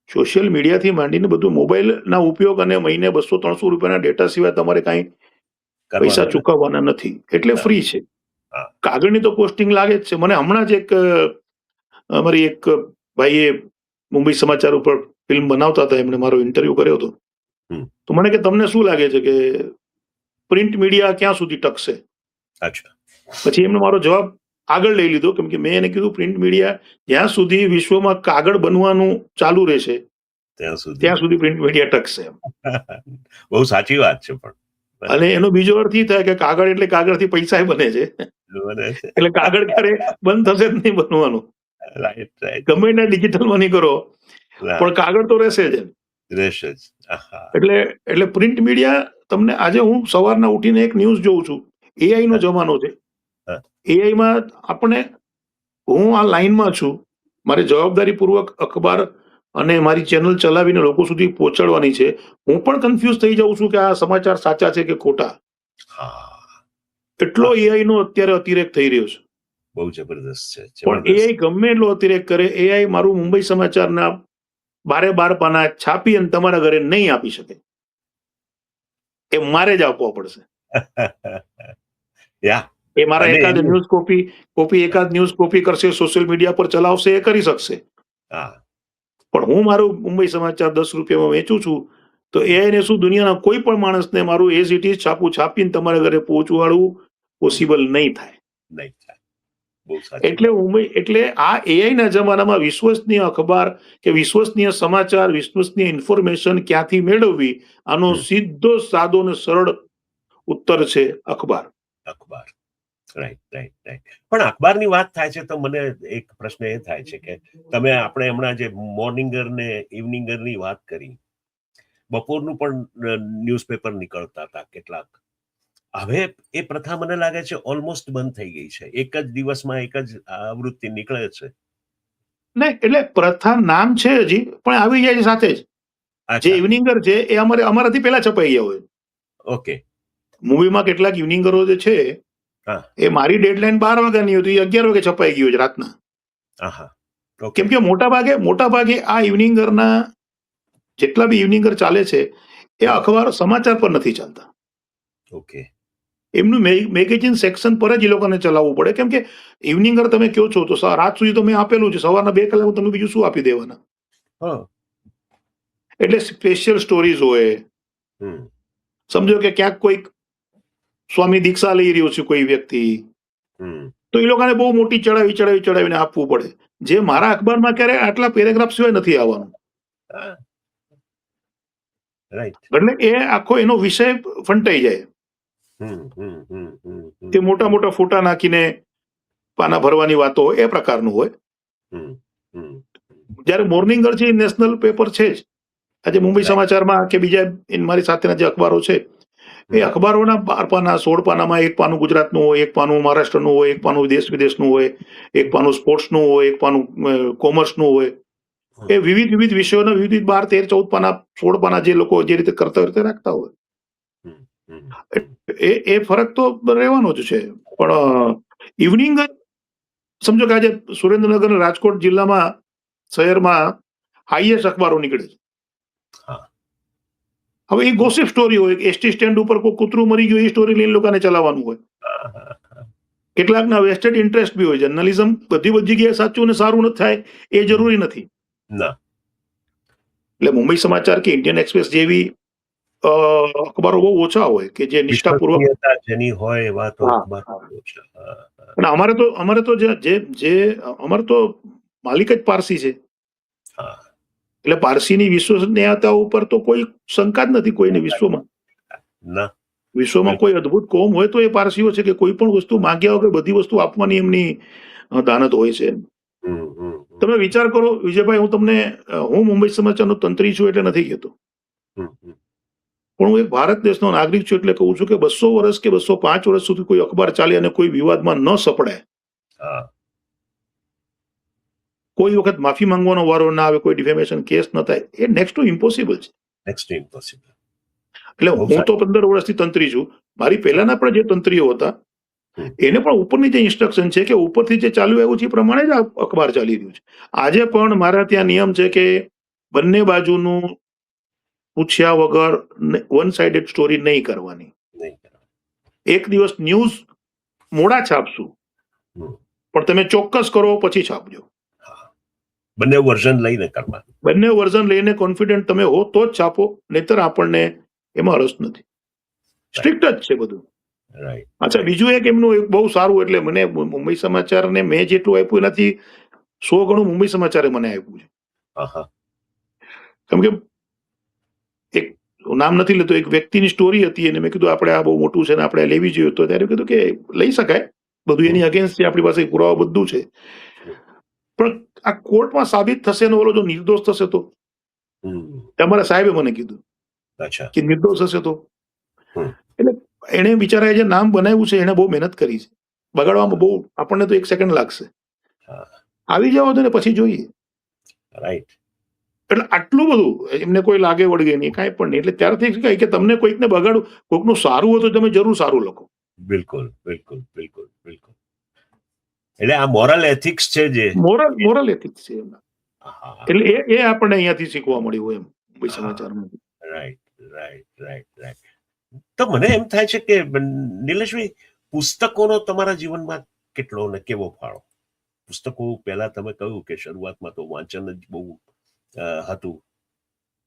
સોશિયલ મીડિયાથી માંડીને બધું મોબાઈલના ઉપયોગ અને મહિને 200-300 રૂપિયાના ડેટા સિવાય તમારે કાંઈ પૈસા ચૂકવવાના નથી, એટલે ફ્રી છે. હા. કાગળની તો પોસ્ટિંગ લાગે જ છે. મને હમણાં જ અમારી એક ભાઈએ મુંબઈ સમાચાર ઉપર ફિલ્મ બનાવતા હતા, એમણે મારો ઇન્ટરવ્યુ કર્યો હતો. તો મને કે તમને શું લાગે છે કે પ્રિન્ટ મીડિયા ક્યાં સુધી ટકશે? અચ્છા. પછી એમણે મારો જવાબ આગળ લઈ લીધો, કેમ કે મેં એને કીધું પ્રિન્ટ મીડિયા જ્યાં સુધી વિશ્વમાં કાગળ બનવાનું ચાલુ રહેશે ત્યાં સુધી પ્રિન્ટ મીડિયા ટકશે. બહુ સાચી વાત છે. પણ અને એનો બીજો અર્થ એ થાય કે કાગળ એટલે કાગળથી પૈસા બને છે, એટલે કાગળ ક્યારે બંધ થશે જ નહીં બનવાનું. ગમે એને ડિજિટલમાં નહીં કરો પણ કાગળ તો રહેશે જ. એટલે પ્રિન્ટ મીડિયા તમને, આજે હું સવારના ઉઠીને એક ન્યૂઝ જોઉં છું, એઆઈ નો જમાનો છે. એઆઈમાં હું આ લાઈનમાં છું, મારી જવાબદારીપૂર્વક અખબાર અને મારી ચેનલ ચલાવીને લોકો સુધી પહોંચાડવાની છે. હું પણ કન્ફ્યુઝ થઈ જાઉં છું કે આ સમાચાર સાચા છે કે ખોટા. એટલો એઆઈ નો અત્યારે અતિરેક થઈ રહ્યો છે. બહુ જબરદસ્ત છે. પણ એઆઈ ગમે એટલો અતિરેક કરે, એઆઈ મારું મુંબઈ સમાચારના 12 પાના છાપી અને તમારા ઘરે નહીં આપી શકે. એ મારે જ આપવા પડશે. એ મારા એકાદ ન્યૂઝ કોપી કરશે, સોશિયલ મીડિયા પર ચલાવશે, એ કરી શકશે. પણ હું મારું મુંબઈ સમાચાર 10 રૂપિયામાં વેચું છું, તો એઆઈને શું દુનિયાના કોઈ પણ માણસને મારું એઝ ઇટ ઇઝ છાપીને તમારા ઘરે પહોંચવાડવું પોસિબલ નહીં થાય. એટલે આ એઆઈ ના જમાનામાં વિશ્વસનીય અખબાર કે વિશ્વસનીય સમાચાર, વિશ્વસનીય ઇન્ફોર્મેશન ક્યાંથી મેળવવી, આનો સીધો સાદો અને સરળ ઉત્તર છે અખબાર. રાઈટ. પણ અખબારની વાત થાય છે તો મને એક પ્રશ્ન એ થાય છે કે આપણે હમણાં જે મોર્નિંગર ને ઇવનિંગરની વાત કરી, બપોરનું પણ ન્યૂઝપેપર નીકળતા હતા કેટલાક. હવે એ પ્રથા મને લાગે છે ઓલમોસ્ટ બંધ થઈ ગઈ છે. એક જ દિવસમાં એક જ આવૃત્તિ નીકળે છે. નહીં, એટલે પ્રથા નામ છે હજી, પણ આવી જાય સાથે જ. જે ઇવનિંગર છે એ અમારાથી પહેલા છપાઈ ગયા હોય. ઓકે. મૂવીમાં કેટલાક ઇવનિંગરો જે છે એ મારી ડેડલાઇન 12 વાગ્યાની હતી, 11 વાગે છપાઈ ગયું છે રાતના. કેમ કે મોટા ભાગે આ ઇવનિંગરના જેટલા બી ઇવનિંગર ચાલે છે એ અખબાર સમાચાર પર નથી ચાલતા. ઓકે. એમનું મેગેઝિન સેક્શન પર જ એ લોકોને ચલાવવું પડે. કેમ કે ઇવનિંગર તમે કહો છો તો રાત સુધી તો મેં આપેલું છે, સવારના 2 કલાક તમે બીજું શું આપી દેવાના. એટલે સ્પેશિયલ સ્ટોરીઝ હોય. સમજો કે ક્યાંક કોઈક સ્વામી દીક્ષા લઈ રહ્યો છે કોઈ વ્યક્તિ, તો એ લોકોને બહુ મોટી ચડાવીને આપવું પડે, જે મારા અખબારમાં ક્યારે આટલા પેરેગ્રાફ સિવાય નથી આવવાનું. એટલે એ આખો એનો વિષય ફંટાઈ જાય. તે મોટા ફોટા નાખીને પાના ભરવાની વાતો એ પ્રકારનું હોય. જયારે મોર્નિંગર છે નેશનલ પેપર છે જ. આજે મુંબઈ સમાચારમાં કે બીજા મારી સાથેના જે અખબારો છે એ અખબારોના 12 પાના 16 પાનામાં એક પાનું ગુજરાતનું હોય, એક પાનું મહારાષ્ટ્રનું હોય, એક પાનું દેશ વિદેશનું હોય, એક પાનું સ્પોર્ટ્સનું હોય, એક પાનું કોમર્સનું હોય. એ વિવિધ વિષયોના વિવિધ 12, 13, 14 પાના 16 પાના જે લોકો જે રીતે કરતા હોય તે રાખતા હોય. એ ફરક તો રહેવાનો જ છે. પણ ઇવનિંગ સમજો કે આજે સુરેન્દ્રનગર રાજકોટ જિલ્લામાં શહેરમાં હાઈએસ્ટ અખબારો નીકળે છે. હા. હવે એ ગોસિપ સ્ટોરી હોય કે એસટી સ્ટેન્ડ ઉપર કોઈ કૂતરું મરી ગયું એ સ્ટોરી લઈને લોકોને ચલાવવાનું હોય. કેટલાકના વેસ્ટેડ ઇન્ટરેસ્ટ બી હોય. જર્નલિઝમ બધી જગ્યાએ સાચું અને સારું ન થાય એ જરૂરી નથી. ના. એટલે મુંબઈ સમાચાર કે ઇન્ડિયન એક્સપ્રેસ જેવી અખબારો બહુ ઓછા હોય કે જે નિષ્ઠાપૂર્વક વિશ્વસનીયતા જેની હોય એવા તો હા, અખબાર હા. ઓછા. અને અમારે તો અમારે તો માલિક જ પારસી છે. હા. એટલે પારસીની વિશ્વસનીયતા ઉપર તો કોઈ શંકા જ નથી કોઈને વિશ્વમાં. ના. વિશ્વમાં કોઈ અદ્ભુત કોમ હોય તો એ પારસીઓ છે કે કોઈ પણ વસ્તુ માંગ્યા વગર બધી વસ્તુ આપવાની એમની દાનત હોય છે. તમે વિચાર કરો વિજયભાઈ, હું મુંબઈ સમાચારનો તંત્રી છું એટલે નથી કહેતો, પણ હું એક ભારત દેશનો નાગરિક છું એટલે કહું છું કે 200 વર્ષ કે 205 વર્ષ સુધી કોઈ અખબાર ચાલે અને કોઈ વિવાદમાં ન સપડાય, કોઈ વખત માફી માંગવાનો વારો ના આવે, કોઈ ડિફેમેશન કેસ ન થાય, એ નેક્સ્ટ ટુ ઇમ્પોસિબલ છે. એટલે હું તો 15 વર્ષથી તંત્રી છું. મારી પહેલાના પણ જે તંત્રીઓ હતા એને પણ ઉપરની જે ઇન્સ્ટ્રક્શન છે કે ઉપરથી જે ચાલ્યું આવ્યું છે એ પ્રમાણે જ આ અખબાર ચાલી રહ્યું છે. આજે પણ મારા ત્યાં નિયમ છે કે બંને બાજુનું પૂછ્યા વગર વન સાઇડેડ સ્ટોરી નહીં કરવાની. એક દિવસ ન્યૂઝ મોડા છાપશું, પણ તમે ચોક્કસ કરો પછી છાપજો. બંને વર્ઝન લઈને કરવા, બંને વર્ઝન લઈને કોન્ફિડન્ટ તમે હો તો જ છાપો, નહીતર આપણને એમાં રસ નથી. સ્ટ્રિક્ટ જ છે બધું. અચ્છા, બીજું એક એમનું એક બહુ સારું, એટલે મને મુંબઈ સમાચારને મેં જેટલું આપ્યું એનાથી 100 ગણું મુંબઈ સમાચારે મને આપ્યું છે. કેમ કે એક નામ નથી લેતો, એક વ્યક્તિની સ્ટોરી હતી અને મેં કીધું આપણે આ બહુ મોટું છે ને આપણે લેવી જોઈએ, તો ત્યારે કીધું કે લઈ શકાય, બધું એની અગેન્સ્ટ છે, આપણી પાસે પુરાવા બધું છે, પણ આ કોર્ટમાં સાબિત થશે ને ઓલો જો નિર્દોષ થશે તો. અમારા સાહેબે મને કીધું કે નિર્દોષ હશે તો. એટલે એને બિચારાએ જે નામ બનાવ્યું છે એને બહુ મહેનત કરી છે, બગાડવામાં બહુ આપણને તો 1 સેકન્ડ લાગશે. આવી જવા દો ને પછી જોઈએ. એટલે આટલું બધું એમને કોઈ લાગે વળગે નહીં, કાંઈ પણ નહીં. એટલે ત્યારથી કહે કે તમને કોઈકને બગાડવું, કોઈકનું સારું હોય તો તમે જરૂર સારું લખો. બિલકુલ બિલકુલ બિલકુલ બિલકુલ. એટલે આ મોરલ એથિક્સ છે, જે મોરલ એથિક્સ છે એમના. એટલે એ આપણને અહીંયાથી શીખવા મળ્યું હોય એમ મુંબઈ સમાચારમાં. રાઈટ. તો મને એમ થાય છે કે નિલેશભાઈ, પુસ્તકોનો તમારા જીવનમાં કેટલો ને કેવો ફાળો? પુસ્તકો પહેલા તમે કહ્યું કે શરૂઆતમાં તો વાંચન જ બહુ હતું,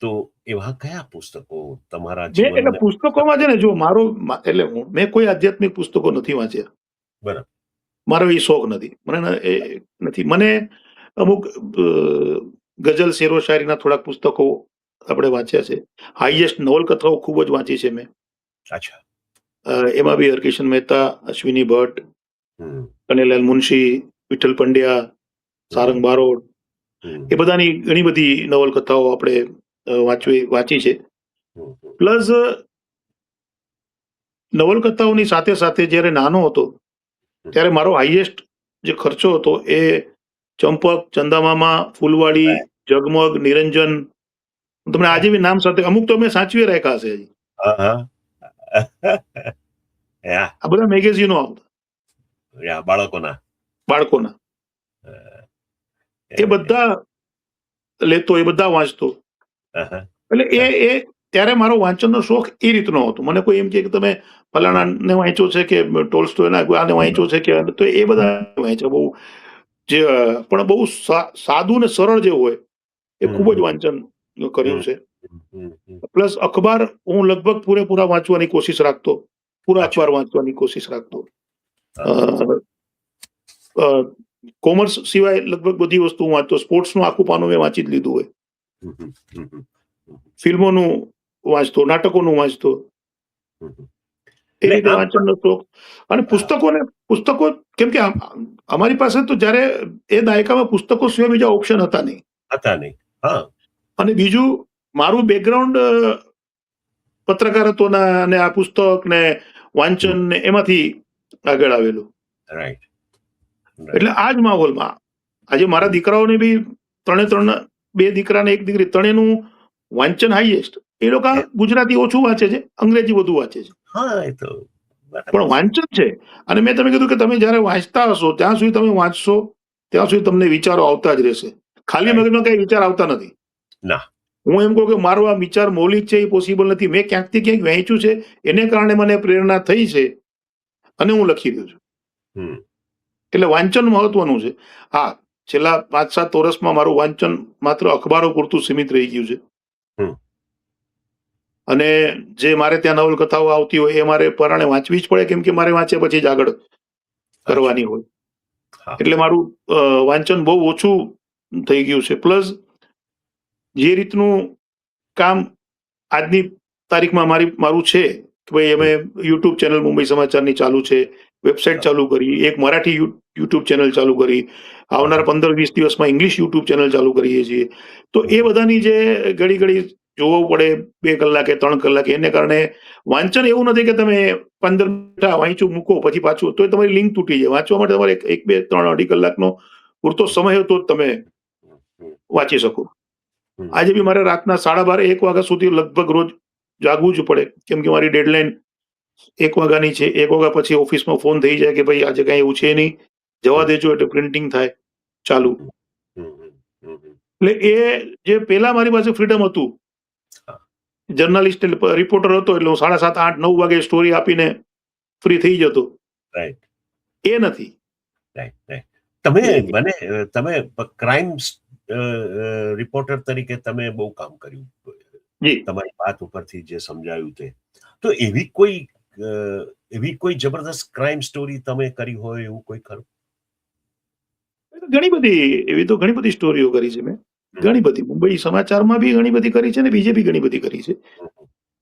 તો એવા કયા પુસ્તકો તમારા જીવનમાં? એટલે પુસ્તકોમાં છે ને, જો મેં કોઈ આધ્યાત્મિક પુસ્તકો નથી વાંચ્યા. બરાબર. મારો એ શોખ નથી, મને અમુક ગઝલ શેરો શાયરીના થોડાક પુસ્તકો આપણે વાંચ્યા છે. હાઈએસ્ટ નવલકથાઓ ખૂબ જ વાંચી છે મેં. એમાં બી હરકિશન મહેતા, અશ્વિની ભટ્ટ, કનૈયાલાલ મુનશી, વિઠ્ઠલ પંડ્યા, સારંગ બારોટ, એ બધાની ઘણી બધી નવલકથાઓ આપણે વાંચી છે. પ્લસ નવલકથાઓની સાથે સાથે જ્યારે નાનો હતો ત્યારે મારો હાઈએસ્ટ જે ખર્ચો હતો એ ચંપક, ચંદામામા, ફૂલવાડી, જગમગ, નિરંજન, તમને આજે બી નામ સાથે અમુક તો મેં સાચવી રાખ્યા છે હજી. આ બધા મેગેઝિનો આવતા બાળકોના, એ બધા લેતો, એ બધા વાંચતો. એટલે એ ત્યારે મારો વાંચનનો શોખ એ રીતનો હતો. મને કોઈ એમ કે તમે ફલાણાને વાંચ્યો છે કે ટોલ્સ્ટોયના આને વાંચ્યો છે કે, તો એ બધા વાંચ્યા બહુ, જે પણ બહુ સાદું ને સરળ જે હોય એ ખૂબ જ વાંચન કર્યું છે. પ્લસ અખબાર હું લગભગ પૂરેપૂરા વાંચવાની કોશિશ રાખતો, પૂરા અખબાર વાંચવાની કોશિશ રાખતો. કોમર્સ સિવાય લગભગ બધી વસ્તુ હું વાંચતો. સ્પોર્ટ્સનું આખું પાનું મેં વાંચી જ લીધું હોય, ફિલ્મોનું વાંચતો, નાટકોનું વાંચતો. એ રીતે વાંચનનો શોખ. અને પુસ્તકો કેમ કે અમારી પાસે તો જ્યારે એ દાયકામાં પુસ્તકો સિવાય બીજા ઓપ્શન હતા નહીં. અને બીજું મારું બેકગ્રાઉન્ડ પત્રકારત્વના અને આ પુસ્તક ને વાંચન ને એમાંથી આગળ આવેલું. એટલે આ જ માહોલમાં આજે મારા દીકરાઓને બી 3 2 દીકરા ને 1 દીકરી, ત્રણેયનું વાંચન હાઈએસ્ટ. એ લોકો ગુજરાતી ઓછું વાંચે છે, અંગ્રેજી વધુ વાંચે છે. હા એ તો પણ વાંચન છે. અને મેં તમે કીધું કે તમે જયારે વાંચતા હશો ત્યાં સુધી તમે વાંચશો ત્યાં સુધી તમને વિચારો આવતા જ રહેશે. ખાલી મગજમાં કઈ વિચાર આવતા નથી. ના. હું એમ કહું કે મારો આ વિચાર મૌલિક છે એ પોસિબલ નથી. મેં ક્યાંકથી ક્યાંક વહેંચ્યું છે, એને કારણે મને પ્રેરણા થઈ છે અને હું લખી રહ્યો છું. એટલે વાંચન મહત્વનું છે. હા, છેલ્લા 5-7 વર્ષમાં મારું વાંચન માત્ર અખબારો પૂરતું સીમિત રહી ગયું છે. અને જે મારે ત્યાં નવલકથાઓ આવતી હોય એ મારે પરાણે વાંચવી જ પડે, કેમ કે મારે વાંચ્યા પછી જ આગળ કરવાની હોય. એટલે મારું વાંચન બહુ ઓછું થઈ ગયું છે. પ્લસ જે રીતનું કામ આજની તારીખમાં મારું છે કે ભાઈ અમે યુટ્યુબ ચેનલ મુંબઈ સમાચારની ચાલુ છે, વેબસાઇટ ચાલુ કરી, એક મરાઠી યુટ્યુબ ચેનલ ચાલુ કરી, આવનાર 15-20 દિવસમાં ઇંગ્લિશ યુટ્યુબ ચેનલ ચાલુ કરીએ છીએ. તો એ બધાની જે ઘડી ઘડી જોવું પડે 2 કલાકે 3 કલાકે, એને કારણે વાંચન એવું નથી કે તમે 15 મિનિટ વાંચ્યું મૂકો પછી પાછું, તો તમારી લિંક તૂટી જાય. વાંચવા માટે તમારે 1, 2, 3, અઢી કલાકનો પૂરતો સમય હોય તો જ તમે વાંચી શકો. આજે બી મારે રાતના 12:30 1 વાગ્યા સુધી લગભગ રોજ જાગવું જ પડે, કેમ કે મારી ડેડલાઇન 1 વાગ્યાની છે. 1 વાગ્યા પછી ઓફિસમાં ફોન થઈ જાય કે ભાઈ આજે કઈ એવું છે નહીં, જવા દેજો, એટલે પ્રિન્ટિંગ થાય ચાલુ. એટલે એ જે પેલા મારી પાસે ફ્રીડમ હતું, જર્નલિસ્ટ રિપોર્ટર હતો એટલે હું 7:30, 8, 9 વાગે સ્ટોરી આપીને ફ્રી થઈ જતો. એ નથી. તમે ક્રાઇમ રિપોર્ટર તરીકે તમે બહુ કામ કર્યું, તમારી વાત ઉપરથી જે સમજાયું તે. તો એવી કોઈ જબરદસ્ત ક્રાઇમ સ્ટોરી તમે કરી હોય એવું કોઈ ખરું? ઘણી બધી સ્ટોરીઓ કરી છે મેં. ઘણી બધી મુંબઈ સમાચારમાં બી ઘણી બધી કરી છે ને બીજે બી ઘણી બધી કરી છે.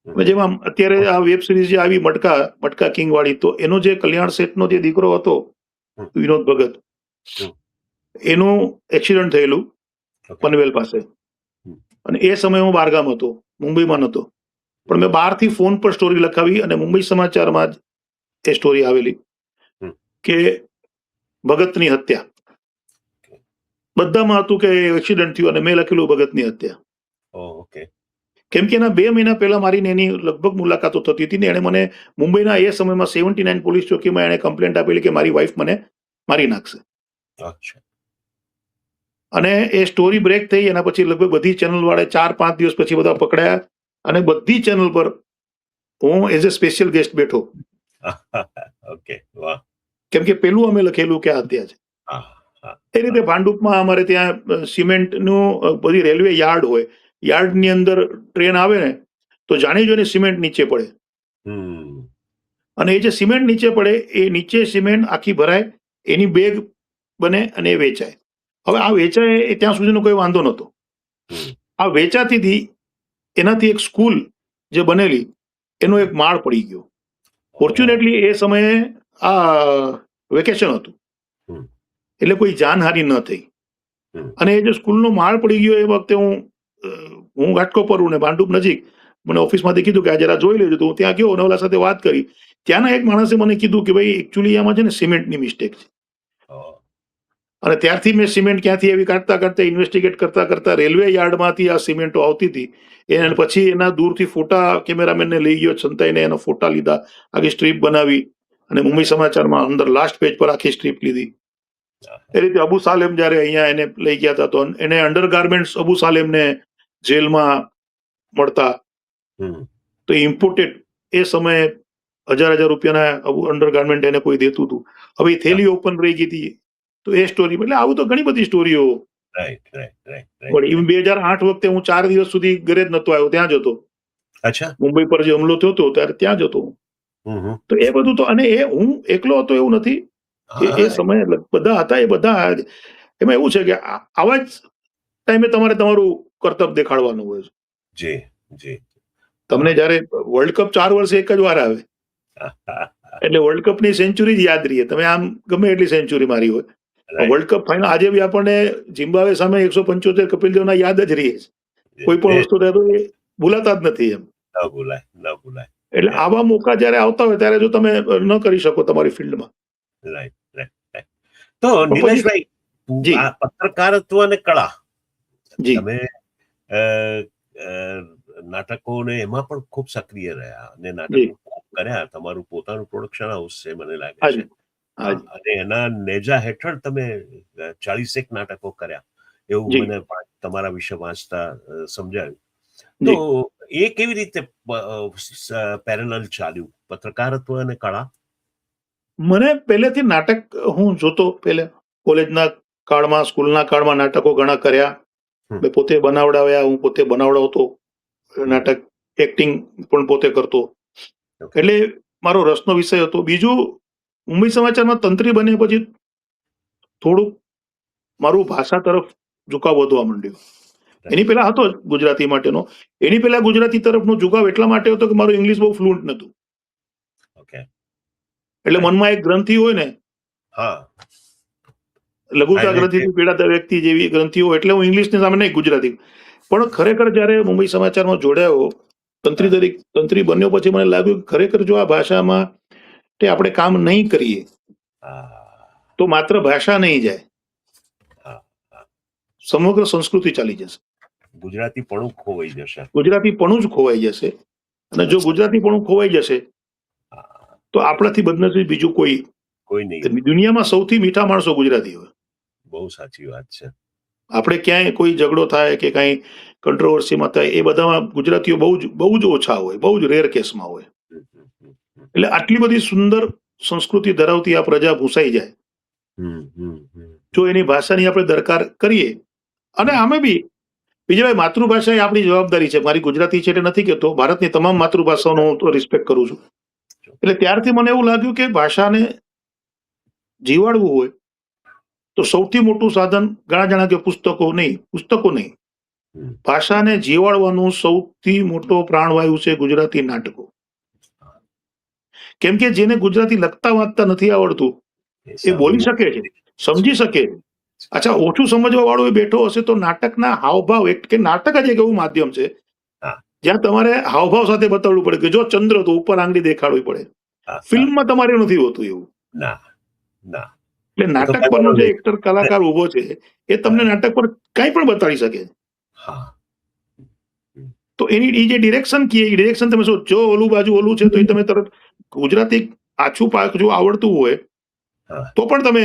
જેમાં અત્યારે આ વેબ સિરીઝ જે આવી મટકા કિંગ વાળી, તો એનો જે કલ્યાણ શેઠનો જે દીકરો હતો વિનોદ ભગત, એનું એક્સિડન્ટ થયેલું પનવેલ પાસે, અને એ સમયે હું બહારગામ હતો, મુંબઈમાં નહોતો. પણ મેં બહારથી ફોન પર સ્ટોરી લખાવી અને મુંબઈ સમાચારમાં જ એ સ્ટોરી આવેલી કે ભગતની હત્યા. બધામાં હતું કે એક્સિડન્ટ થયું અને મેં લખેલું ભગતની હત્યા. કેમ કે એના 2 મહિના પહેલા મારીને એની લગભગ મુલાકાતો થતી હતી ને એને મને મુંબઈના એ સમયમાં 79 પોલીસ ચોકીમાં એને કમ્પ્લેન્ટ આપેલી કે મારી વાઈફ મને મારી નાખશે. અને એ સ્ટોરી બ્રેક થઈ. એના પછી લગભગ બધી ચેનલ વાળા 4-5 દિવસ પછી બધા પકડાયા અને બધી ચેનલ પર હું એઝ એ સ્પેશિયલ ગેસ્ટ બેઠો. કેમ કે પેલું અમે લખેલું કે હત્યા છે. એ રીતે ભાંડુપમાં અમારે ત્યાં સિમેન્ટનું બધી રેલવે યાર્ડ હોય, યાર્ડની અંદર ટ્રેન આવે ને તો જાણી જોઈને સિમેન્ટ નીચે પડે, અને એ જે સિમેન્ટ નીચે પડે એ નીચે સિમેન્ટ આખી ભરાય, એની બેગ બને અને એ વેચાય. હવે આ વેચાય એ ત્યાં સુધીનો કોઈ વાંધો નહોતો. આ વેચાતી એનાથી એક સ્કૂલ જે બનેલી એનો એક માળ પડી ગયો. ફોર્ચ્યુનેટલી એ સમયે આ વેકેશન હતું એટલે કોઈ જાનહાનિ ન થઈ. અને એ જે સ્કૂલનો માળ પડી ગયો એ વખતે હું ઘાટકોપર ને ભાંડુપ નજીક, મને ઓફિસમાંથી કીધું કે આજે જરા જોઈ લેજો. તો હું ત્યાં ગયો, નવલા સાથે વાત કરી. ત્યાંના એક માણસે મને કીધું કે ભાઈ એકચ્યુઅલી આમાં છે ને સિમેન્ટની મિસ્ટેક છે. અને ત્યારથી મેં સિમેન્ટ ક્યાંથી એવી કાઢતા ઇન્વેસ્ટિગેટ કરતા રેલવે યાર્ડમાંથી આ સિમેન્ટો આવતી હતી. અને પછી એના દૂરથી ફોટા કેમેરામેનને લઈ ગયો, છંતાઈને એના ફોટા લીધા, આખી સ્ટ્રીપ બનાવી અને મુંબઈ સમાચારમાં અંદર લાસ્ટ પેજ પર આખી સ્ટ્રીપ લીધી. એ રીતે અબુ સાલેમ જયારે અહીંયા એને લઈ ગયા હતા તો એને અંડરગાર્મેન્ટ્સ અબુ સાલેમને જેલમાં મળતા, તો ઇમ્પોર્ટેડ એ સમયે 1000 રૂપિયાના અંડરગાર્મેન્ટ એને કોઈ દેતું હતું. હવે એ થેલી ઓપન રહી ગઈ હતી. તો એ સ્ટોરી, એટલે આવું તો ઘણી બધી સ્ટોરીઓ. 2008 વખતે હું 4 દિવસ સુધી ઘરે જ નતો આવ્યો, ત્યાં જ હતો. મુંબઈ પર જે હુમલો થયો હતો ત્યારે ત્યાં જ હતો. તો એ બધું તો, અને એ હું એકલો હતો એવું નથી, એ સમયે બધા હતા. એ બધા એમાં એવું છે કે આવા જ ટાઈમે તમારે તમારું કર્તવ્ય દેખાડવાનું હોય છે. તમને જયારે વર્લ્ડ કપ 4 વર્ષે એક જ વાર આવે એટલે વર્લ્ડ કપ ની સેન્ચુરી જ યાદ રહીએ. તમે આમ ગમે એટલી સેન્ચુરી મારી હોય, વર્લ્ડ કપ ફાઇનલ આજે બી આપણને ઝિમ્બાબ્વે સામે 175 કપિલ દેવના યાદ જ રહીએ. કોઈ પણ વસ્તુ એ ભૂલાતા જ નથી એમ. એટલે આવા મોકા જયારે આવતા હોય ત્યારે જો તમે ન કરી શકો તમારી ફિલ્ડમાં. તો નિલેશભાઈ, પત્રકારત્વ અને કળા, તમે નાટકો ને એમાં પણ ખૂબ સક્રિય રહ્યા અને નાટકો કર્યા, તમારું પોતાનું પ્રોડક્શન હાઉસ છે મને લાગે હાજી છે. હા, હાજી અને એના નેજા હેઠળ તમે 40 નાટકો કર્યા એવું જી મને તમારા વિશે વાંચતા સમજાયું. તો જી એ કેવી રીતે પેરેલલ ચાલ્યું, પત્રકારત્વ અને કળા? મને પહેલેથી નાટક હું જોતો, પહેલે કોલેજના કાળમાં, સ્કૂલના કાળમાં નાટકો ઘણા કર્યા. મેં પોતે બનાવડાવ્યા, હું પોતે બનાવડાવતો નાટક, એક્ટિંગ પણ પોતે કરતો. એટલે મારો રસનો વિષય હતો. બીજું, મુંબઈ સમાચારમાં તંત્રી બન્યા પછી થોડુંક મારું ભાષા તરફ ઝુકાવ વધવા માંડ્યો. એની પહેલા હતો જ ગુજરાતી માટેનો. એની પહેલા ગુજરાતી તરફનો ઝુકાવ એટલા માટે હતો કે મારું ઇંગ્લિશ બહુ ફ્લુઅન્ટ નહોતું. ઓકે. એટલે મનમાં એક ગ્રંથિ હોય ને, હા, લઘુતા ગ્રંથિથી પીડાતા વ્યક્તિ જેવી ગ્રંથિ હોય, એટલે હું ઇંગ્લિશની સામે નહીં, ગુજરાતી. પણ ખરેખર જ્યારે મુંબઈ સમાચારમાં જોડાયો, તંત્રી બન્યો પછી મને લાગ્યું કે ખરેખર જો આ ભાષામાં તે આપણે કામ નહીં કરીએ તો માત્ર ભાષા નહીં જાય, સમગ્ર સંસ્કૃતિ ચાલી જશે. ગુજરાતીપણું ખોવાઈ જશે. ગુજરાતીપણું જ ખોવાઈ જશે. અને જો ગુજરાતીપણું ખોવાઈ જશે તો આપણાથી બદનસીબ બીજું કોઈ નહીં. દુનિયામાં સૌથી મીઠા માણસો ગુજરાતી હોય. બહુ સાચી વાત છે. આપણે ક્યાંય કોઈ ઝઘડો થાય કે કઈ કંટ્રોવર્સીમાં થાય, એ બધામાં ગુજરાતીઓ બહુ જ ઓછા હોય, બહુ જ રેર કેસમાં હોય. એટલે આટલી બધી સુંદર સંસ્કૃતિ ધરાવતી આ પ્રજા ભૂસાઈ જાય જો એની ભાષાની આપણે દરકાર કરીએ. અને આમે બી બીજા માતૃભાષા એ આપણી જવાબદારી છે. મારી ગુજરાતી છે એટલે નથી કહેતો, ભારતની તમામ માતૃભાષાઓનો હું તો રિસ્પેક્ટ કરું છું. એટલે ત્યારથી મને એવું લાગ્યું કે ભાષાને જીવાડવું હોય તો સૌથી મોટું સાધન, ઘણા જણા કે પુસ્તકો નહીં, ભાષાને જીવાડવાનું સૌથી મોટો પ્રાણવાયુ છે ગુજરાતી નાટકો. કેમ કે જેને ગુજરાતી લખતા વાંચતા નથી આવડતું એ બોલી શકે છે, સમજી શકે. અચ્છા, ઓછું સમજવા વાળો એ બેઠો હશે તો નાટકના હાવભાવ, કે નાટક જ એક એવું માધ્યમ છે જ્યાં તમારે હાવભાવ સાથે બતાવવું પડે કે જો ચંદ્ર તો ઉપર આંગળી દેખાડવી પડે. ફિલ્મમાં તમારે નથી હોતું એવું. એટલે નાટક પરનો જે એક્ટર કલાકાર ઉભો છે એ તમને નાટક પર કઈ પણ બતાવી શકે. તો એની જે ડિરેક્શન તમે શું, જો ઓલું બાજુ ઓલું છે તો એ તમે તરત ગુજરાતી આછું પાક જો આવડતું હોય તો પણ તમે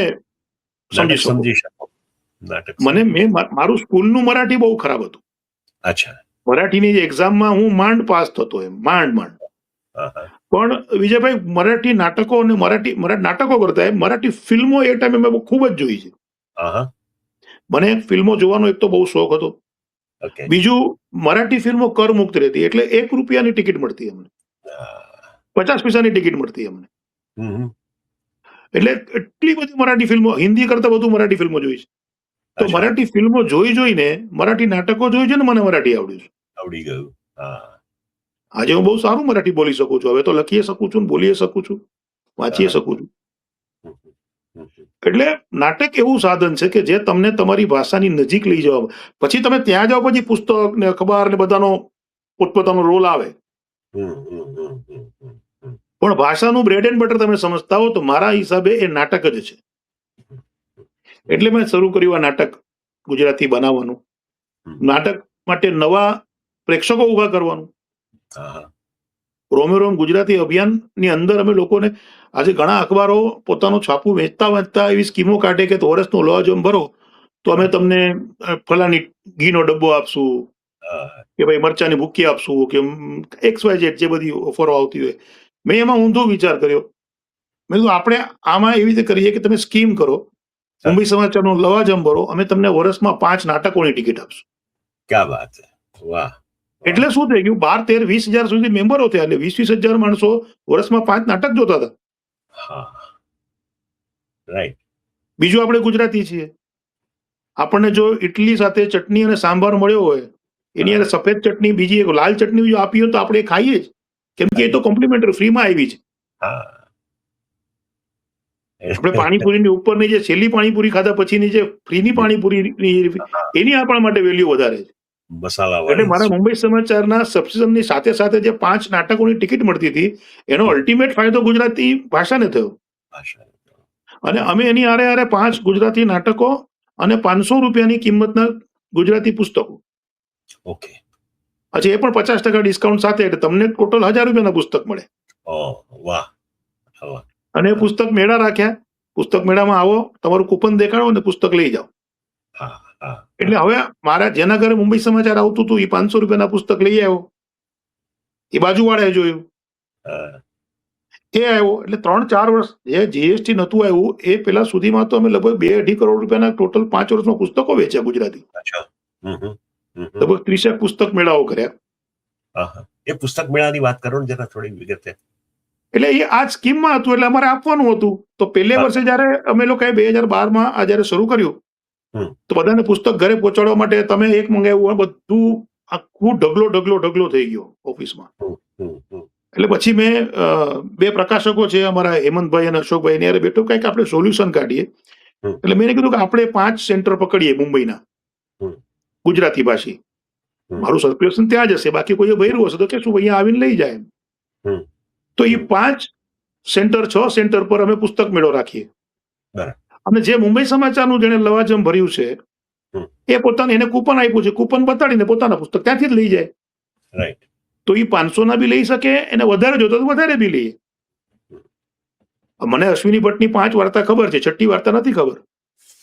સમજી શકો. મારું સ્કૂલનું મરાઠી બહુ ખરાબ હતું. અચ્છા. મરાઠીની એક્ઝામમાં હું માંડ પાસ થતો, એમ માંડ. પણ વિજયભાઈ, મરાઠી નાટકો અને મરાઠી નાટકો કરતા મરાઠી ફિલ્મો એ ટાઈમે મેં ખૂબ જ જોઈ છે. મને ફિલ્મો જોવાનો એક તો બહુ શોખ હતો. બીજું, મરાઠી ફિલ્મો કર મુક્ત રહેતી, એટલે 1 રૂપિયાની ટિકિટ મળતી અમને, 50 પૈસાની ટિકિટ મળતી અમને. એટલે એટલી બધી મરાઠી ફિલ્મો, હિન્દી કરતા વધુ મરાઠી ફિલ્મો જોઈ છે. તો મરાઠી ફિલ્મો જોઈને, મરાઠી નાટકો જોઈને મને મરાઠી આવડી ગયું. આજે હું બહુ સારું મરાઠી બોલી શકું છું. હવે તો લખી શકું છું, બોલી શકું છું, વાંચી શકું છું. એટલે નાટક એવું સાધન છે કે જે તમને તમારી ભાષાની નજીક લઈ જવા. પછી તમે ત્યાં જાઓ પછી પુસ્તક ને અખબાર ને બધાનો પોતપોતાનો રોલ આવે, પણ ભાષાનું બ્રેડ એન્ડ બટર તમે સમજતા હો તો મારા હિસાબે એ નાટક જ છે. એટલે મેં શરૂ કર્યું આ નાટક ગુજરાતી બનાવવાનું, નાટક માટે નવા પ્રેક્ષકો ઉભા કરવાનું. રોમ ગુજરાતી અભિયાનની અંદર અમે લોકોને, આજે ઘણા અખબારો પોતાનું છાપું વેચતા એવી સ્કીમો કાઢે કે વર્ષનો લવાજમ ભરો તો અમે તમને ફલાની ઘીનો ડબ્બો આપશું, કે ભાઈ મરચાની ભૂકી આપશું, કે XYZ જે બધી ઓફરો આવતી હોય. મેં એમાં ઊંધો વિચાર કર્યો. મેં કીધું આપણે આમાં એવી રીતે કરીએ કે તમે સ્કીમ કરો, મુંબઈ સમાચારનો લવાજમ ભરો, અમે તમને વર્ષમાં 5 નાટકોની ટિકિટ આપશું. ક્યા વાત છે, વાહ. એટલે શું થઈ ગયું, 12, 13, 20 હજાર સુધી મેમ્બરો થયા. એટલે 20 હજાર માણસો વર્ષમાં 5 નાટક જોતા હતા. બીજું, આપણે ગુજરાતી છીએ, આપણને જો ઇડલી સાથે ચટણી અને સાંભાર મળ્યો હોય, એની અંદર સફેદ ચટણી, બીજી એક લાલ ચટણી જો આપી હોય તો આપણે ખાઈએ જ, કેમ કે એ તો કોમ્પ્લિમેન્ટરી ફ્રીમાં આવી છે. આપણે પાણીપુરીની ઉપરની જે છેલ્લી પાણીપુરી ખાધા પછીની જે ફ્રીની પાણીપુરી, એની આપણા માટે વેલ્યુ વધારે છે. એટલે મારા મુંબઈ સમાચારના સબસ્ક્રિપ્શનની સાથે સાથે જે 5 નાટકોની ટિકિટ મળતી હતી, એનો અલ્ટિમેટ ફાયદો ગુજરાતી ભાષાને થયો. અને અમે એની આરે 5 ગુજરાતી નાટકો અને 500 રૂપિયાની કિંમતના ગુજરાતી પુસ્તકો. પછી એ પણ 50% ડિસ્કાઉન્ટ સાથે, એટલે તમને ટોટલ 1000 રૂપિયાના પુસ્તક મળે. ઓહ, વાહ વાહ. અને પુસ્તક મેળા રાખ્યા. પુસ્તક મેળામાં આવો, તમારું કૂપન દેખાડો અને પુસ્તક લઈ જાઓ. હા હા એટલે હવે મારા જેના ઘરે મુંબઈ સમાચાર આવતું હતું એ 500 રૂપિયાના પુસ્તક લઈ આવ્યો. એ બાજુવાળાએ જોયું, હા, એ આવ્યો. એટલે 3-4 વર્ષ જે જીએસટી નતું આવ્યું એ પેલા સુધીમાં તો અમે લગભગ 2-2.5 કરોડ રૂપિયાના ટોટલ 5 વર્ષમાં પુસ્તકો વેચ્યા ગુજરાતી. અચ્છા. હમ, હમ, હમ, હમ. લગભગ 30 પુસ્તક મેળાઓ કર્યા. હા, હા. એ પુસ્તક મેળાની વાત કરો ને જરા થોડી વિગતે. એટલે એ આ સ્કીમમાં હતું એટલે અમારે આપવાનું હતું. તો પહેલે હા. વર્ષે જયારે અમે લોકોએ 2012માં આ જયારે શરૂ કર્યું હમ. તો બધાને પુસ્તક ઘરે પહોંચાડવા માટે તમે એક મંગાવ્યું બધું આખું ઢગલો થઈ ગયો ઓફિસમાં. હમ, હમ, હમ. એટલે પછી મેં 2 પ્રકાશકો છે અમારા હેમંતભાઈ અને અશોકભાઈ એની હારે બેઠો કંઈક આપણે સોલ્યુશન કાઢીએ. હમ. એટલે મેં કીધું કે આપણે 5 સેન્ટર પકડીએ મુંબઈના હમ. ગુજરાતી ભાષી. હમ. મારું સર્ક્યુલેશન ત્યાં જ હશે, બાકી કોઈ ભર્યું હશે તો કે શું અહીંયા આવીને લઈ જાય. હમ. તો એ હમ. 5 સેન્ટર 6 સેન્ટર પર અમે પુસ્તક મેળો રાખીએ. બરાબર. અને જે મુંબઈ સમાચારનું જેને લવાજમ ભર્યું છે હમ. એ પોતાને એને કૂપન આપ્યું છે, કૂપન બતાડીને પોતાના પુસ્તક ત્યાંથી જ લઈ જાય. રાઈટ. તો એ 500 ના બી લઈ શકે, એને વધારે જોતો તો વધારે બી લઈએ. મને અશ્વિની ભટ્ટની 5 વાર્તા ખબર છે, 6ઠ્ઠી વાર્તા નથી ખબર.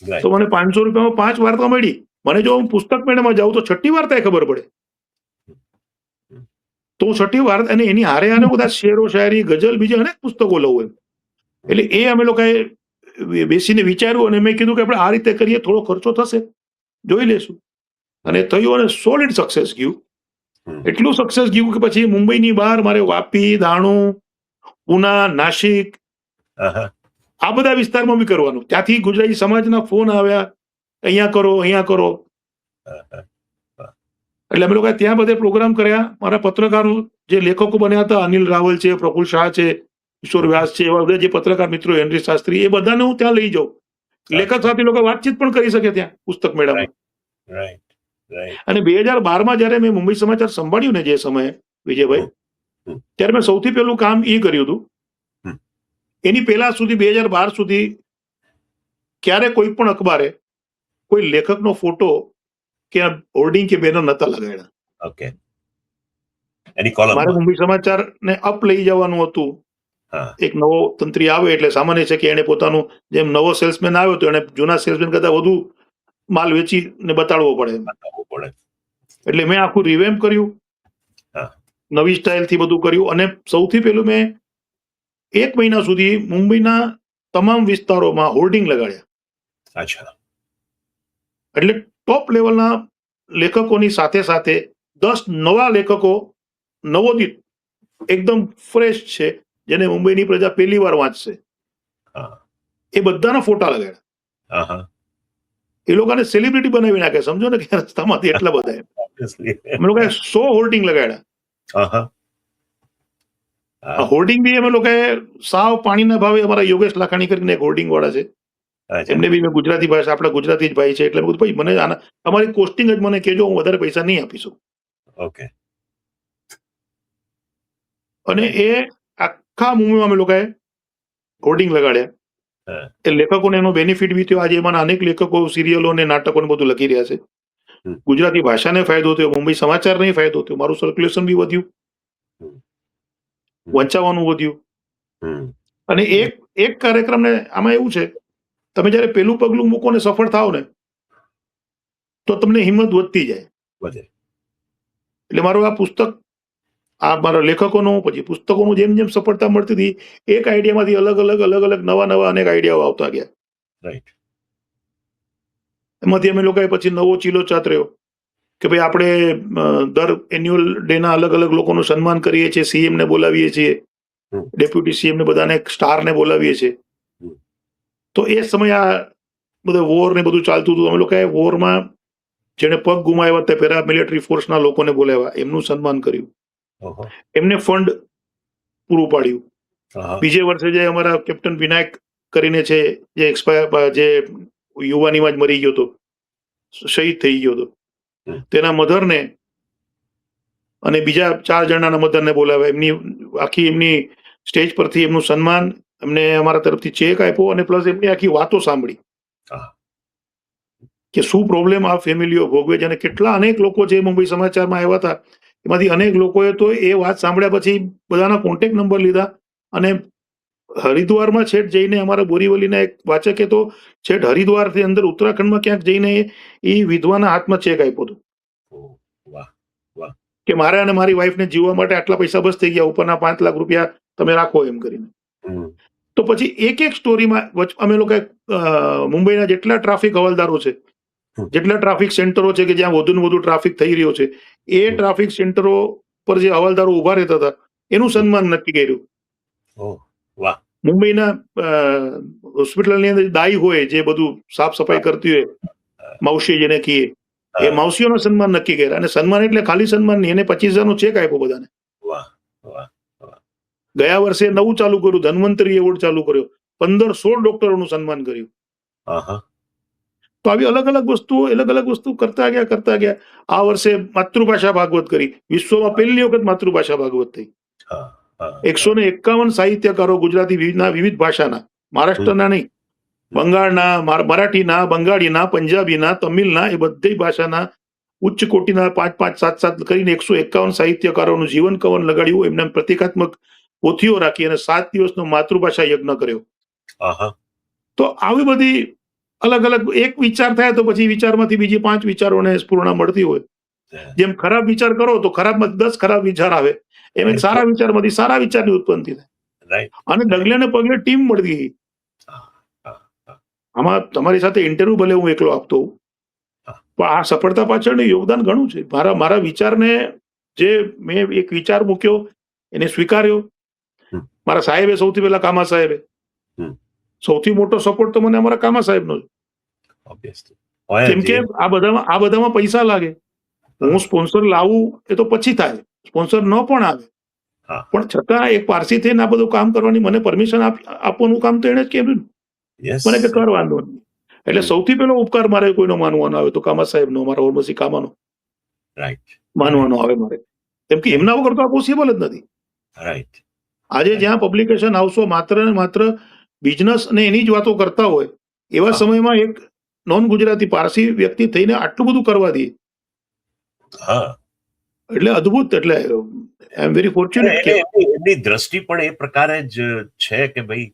તો રાઈટ. મને 500 રૂપિયામાં 5 વાર્તા મળી. મને જો હું પુસ્તક મેળામાં જાઉં તો 6ઠ્ઠી વાર્તા ખબર પડે. તો હું 6ઠ્ઠી વાર્તા અને એની હારે હારે બધા શેરો શાયરી ગઝલ બીજા અનેક પુસ્તકો લઉં એમ. એટલે એ અમે લોકોએ બેસીને વિચાર્યું અને મેં કીધું કે આપણે આ રીતે કરીએ, થોડો ખર્ચો થશે, જોઈ લેશું. અને થયું અને સોલિડ સક્સેસ ગયું. હમ. એટલું સક્સેસ ગયું કે પછી મુંબઈની બહાર મારે વાપી, દાણું, પુના, નાસિક આહા. આ બધા વિસ્તારમાં બી કરવાનું. ત્યાંથી ગુજરાતી સમાજના ફોન આવ્યા, અહીંયા કરો, અહીંયા કરો. આહા. એટલે અમે લોકો ત્યાં બધે પ્રોગ્રામ કર્યા. મારા પત્રકારો જે લેખકો બન્યા હતા, અનિલ રાવલ છે, પ્રફુલ શાહ છે, કિશોર વ્યાસ છે, એવા બધા જે પત્રકાર મિત્રો, હેનરી શાસ્ત્રી, એ બધાને હું ત્યાં લઈ જાઉં. લેખક સાથે લોકો વાતચીત પણ કરી શકે ત્યાં પુસ્તક મેળામાં. રાઈટ. રાઈટ. અને 2012માં જયારે મેં મુંબઈ સમાચાર સંભાળ્યું ને જે સમયે વિજયભાઈ, હમ. ત્યારે મેં સૌથી પહેલું કામ એ કર્યું હતું. હમ. એની પહેલા સુધી 2012 સુધી ક્યારે કોઈ પણ અખબારે કોઈ લેખકનો ફોટો કે હોર્ડિંગ કે બેનર નતા લગાડ્યા. ઓકે. એની કોલમ. મારે મુંબઈ સમાચારને અપ લઈ જવાનું હતું. હા. એક નવો તંત્રી આવે એટલે સામાન્ય છે કે એને પોતાનું, જેમ નવો સેલ્સમેન આવ્યો તો એને જૂના સેલ્સમેન કરતા વધુ માલ વેચીને બતાડવો પડે. બતાવવું પડે. એટલે મેં આખું રિવેમ્પ કર્યું, હા. નવી સ્ટાઇલથી બધું કર્યું. અને સૌથી પહેલું મેં 1 મહિના સુધી મુંબઈના તમામ વિસ્તારોમાં હોર્ડિંગ લગાડ્યા. અચ્છા. એટલે ટોપ લેવલના લેખકોની સાથે સાથે 10 નવા લેખકો, નવોદિત, એકદમ ફ્રેશ છે, જેને મુંબઈની પ્રજા પહેલી વાર વાંચશે, હા. એ બધાના ફોટા લગાડ્યા. આહા. એ લોકોને સેલિબ્રિટી બનાવી નાખે, સમજો ને, કે રસ્તામાંથી એટલા બધા એમ. Obviously. અમે લોકોએ 100 હોર્ડિંગ લગાડ્યા. આહા. આ હા. હોર્ડિંગ બી અમે લોકોએ સાવ પાણીના ભાવે, અમારા યોગેશ લાખાણી કરીને એક હોર્ડિંગ વાળા છે, અચ્છા. એમને બી મેં ગુજરાતી ભાષા, આપણા ગુજરાતી જ ભાઈ છે એટલે મેં કીધું ભાઈ મને આના તમારી કોસ્ટિંગ જ મને કહેજો, હું વધારે પૈસા નહીં આપીશું. ઓકે. અને એ આખા મુંબઈમાં અમે લોકોએ હોર્ડિંગ લગાડ્યા. હા. એ લેખકોને એનો બેનિફિટ બી થયો. આજે એમાંના અનેક લેખકો સિરિયલો ને નાટકો ને બધું લખી રહ્યા છે. હમ. ગુજરાતી ભાષાને ફાયદો થયો, મુંબઈ સમાચારને ફાયદો થયો, મારું સર્ક્યુલેશન બી વધ્યું, હમ. વંચાવાનું વધ્યું. હમ. અને એક કાર્યક્રમને આમાં એવું છે, તમે જયારે પેલું પગલું મૂકો ને સફળ થાવ ને તો તમને હિંમત વધતી જાય. વધે. એટલે મારું આ પુસ્તક, આ મારા લેખકોનું, પછી પુસ્તકોનું જેમ જેમ સફળતા મળતી હતી, એક આઈડિયામાંથી અલગ નવા અનેક આઈડિયાઓ આવતા ગયા. રાઈટ. એમાંથી અમે લોકોએ પછી નવો ચીલો ચાતર્યો કે ભાઈ આપણે દર એન્યુઅલ ડેના અલગ લોકોનું સન્માન કરીએ છીએ, સીએમ ને બોલાવીએ છીએ, હમ. ડેપ્યુટી સીએમ ને બધાને, સ્ટારને બોલાવીએ છીએ. હમ. તો એ સમયે આ બધું વોર ને બધું ચાલતું હતું. અમે લોકોએ વોરમાં જેને પગ ગુમાવ્યા તે પેરા મિલિટરી ફોર્સના લોકોને બોલાવ્યા, એમનું સન્માન કર્યું, ઓહો. એમને ફંડ પૂરું પાડ્યું. આહા. બીજે વર્ષે જે અમારા કેપ્ટન વિનાયક કરીને છે, જે એક્સપાયર, જે યુવાનીમાં જ મરી ગયો હતો, શહીદ થઈ ગયો હતો, હમ. તેના મધરને અને બીજા 4 જણાના મધરને બોલાવ્યા. એમની સ્ટેજ પરથી એમનું સન્માન, એમને અમારા તરફથી ચેક આપ્યો અને પ્લસ એમની આખી વાતો સાંભળી હા. કે શું પ્રોબ્લેમ આ ફેમિલીઓ ભોગવે છે. અને કેટલા અનેક લોકો જે મુંબઈ સમાચારમાં આવ્યા હતા એમાંથી અનેક લોકોએ તો એ વાત સાંભળ્યા પછી બધાના કોન્ટેક્ટ નંબર લીધા અને હરિદ્વારમાં છેટ જઈને અમારા બોરીવલીના એક વાચકે તો છેટ હરિદ્વારથી અંદર ઉત્તરાખંડમાં ક્યાંક જઈને એ વિધવાના હાથમાં ચેક આપ્યો હતો ઓહ, વાહ વાહ. કે મારે અને મારી વાઈફને જીવવા માટે આટલા પૈસા બસ થઈ ગયા, ઉપરના 5 લાખ રૂપિયા તમે રાખો એમ કરીને. હમ, તો પછી એક એક સ્ટોરીમાં અમે લોકો મુંબઈના જેટલા ટ્રાફિક હવાલદારો છે, જેટલા ટ્રાફિક સેન્ટરો છે કે જ્યાં વધુ ને વધુ ટ્રાફિક થઈ રહ્યો છે, એ ટ્રાફિક સેન્ટરો પર જે હવાલદારો ઉભા રહેતા હતા એનું સન્માન નક્કી કર્યું. ઓહ, વાહ. મુંબઈના હોસ્પિટલની અંદર દાઈ હોય જે બધું સાફ સફાઈ કરતી હોય, માવસી જેને કહીએ, એ માવસીઓના સન્માન નક્કી કર્યા. અને સન્માન એટલે ખાલી સન્માન નહીં, એને 25,000 નો ચેક આપ્યો બધાને. વાહ વાહ. ગયા વર્ષે નવું ચાલુ કર્યું, ધન્વંતરી એવોર્ડ ચાલુ કર્યો, 15-16 ડોક્ટરોનું સન્માન કર્યું. આહા. તો આવી અલગ અલગ વસ્તુ કરતા ગયા. આ વર્ષે માતૃભાષા ભાગવત કરી, વિશ્વમાં પહેલી વખત માતૃભાષા ભાગવત થઈ. હા, હા, 151 સાહિત્યકારો ગુજરાતી વિવિધ ભાષાના, મહારાષ્ટ્રના નહીં, બંગાળના, મરાઠીના, બંગાળીના, પંજાબીના, તમિલના, એ બધી ભાષાના ઉચ્ચ કોટીના 5-5, 7-7 કરીને 151 સાહિત્યકારોનું જીવન કવન લગાડ્યું. એમને પ્રતિકાત્મક પોથીઓ રાખી અને 7 દિવસનો માતૃભાષા યજ્ઞ કર્યો. આહા. તો આવી બધી અલગ અલગ એક વિચાર થાય તો પછી વિચારમાંથી બીજી 5 વિચારોને સ્ફૂર્ણા મળતી હોય. જેમ ખરાબ વિચાર કરો તો ખરાબમાંથી 10 ખરાબ વિચાર આવે, એમ એક સારા વિચારમાંથી સારા વિચારની ઉત્પત્તિ થાય. રાઈટ. અને ડગલે ને પગલે ટીમ મળતી ગઈ. આમાં તમારી સાથે ઇન્ટરવ્યુ ભલે હું એકલો આપતો હોઉં, પણ આ સફળતા પાછળનું યોગદાન ઘણું છે. મારા વિચારને જે મેં એક વિચાર મૂક્યો એને સ્વીકાર્યો. મારા સાહેબે સૌથી પહેલા કામા સાહેબે સૌથી મોટો સપોર્ટ તો મને અમારા કામા સાહેબનો છે. ઓબ્વિયસલી. કેમ કે આ બધામાં પૈસા લાગે. હું સ્પોન્સર લાવું એ તો પછી થાય, સ્પોન્સર ન પણ આવે, પણ છતાં એક પારસી થઈને આ બધું કામ કરવાની મને પરમિશન આપવાનું કામ તો એને જ કેમ મને કે કર વાંધો નહીં. એટલે સૌથી પહેલો ઉપકાર મારે કોઈનો માનવાનો આવે તો કામા સાહેબનો, મારા ઓરમસી કામાનો માનવાનો આવે મારે. કેમ કે એમના વગર તો આ પોસિબલ જ નથી. રાઈટ. આજે જ્યાં પબ્લિકેશન હાઉસો માત્ર ને માત્ર બિઝનેસ અને એની જ વાતો કરતા હોય, એવા સમયમાં એક નોન ગુજરાતી પારસી વ્યક્તિ થઈને આટલું બધું કરવા દે, એટલે અદ્ભુત. એટલે આઈ એમ વેરી ફોર્ચ્યુનેટ. એમની દ્રષ્ટિ પણ એ પ્રકારે જ છે કે ભાઈ,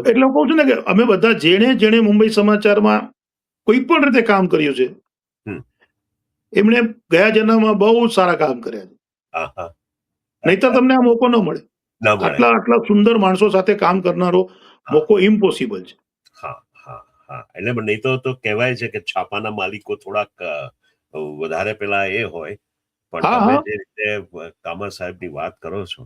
એટલે હું કહું છું ને કે અમે બધા જેણે મુંબઈ સમાચારમાં કોઈ પણ રીતે કામ કર્યું છે, એમણે ગયા જન્મમાં બહુ સારા કામ કર્યા છે. નહીતર તમને આ મોકો ન મળે. આટલા સુંદર માણસો સાથે કામ કરનારો મોકો ઇમ્પોસિબલ છે. એટલે નહીં તો કહેવાય છે કે છાપાના માલિકો થોડાક વધારે પેલા એ હોય, પણ તમે જે રીતે કામા સાહેબની વાત કરો છો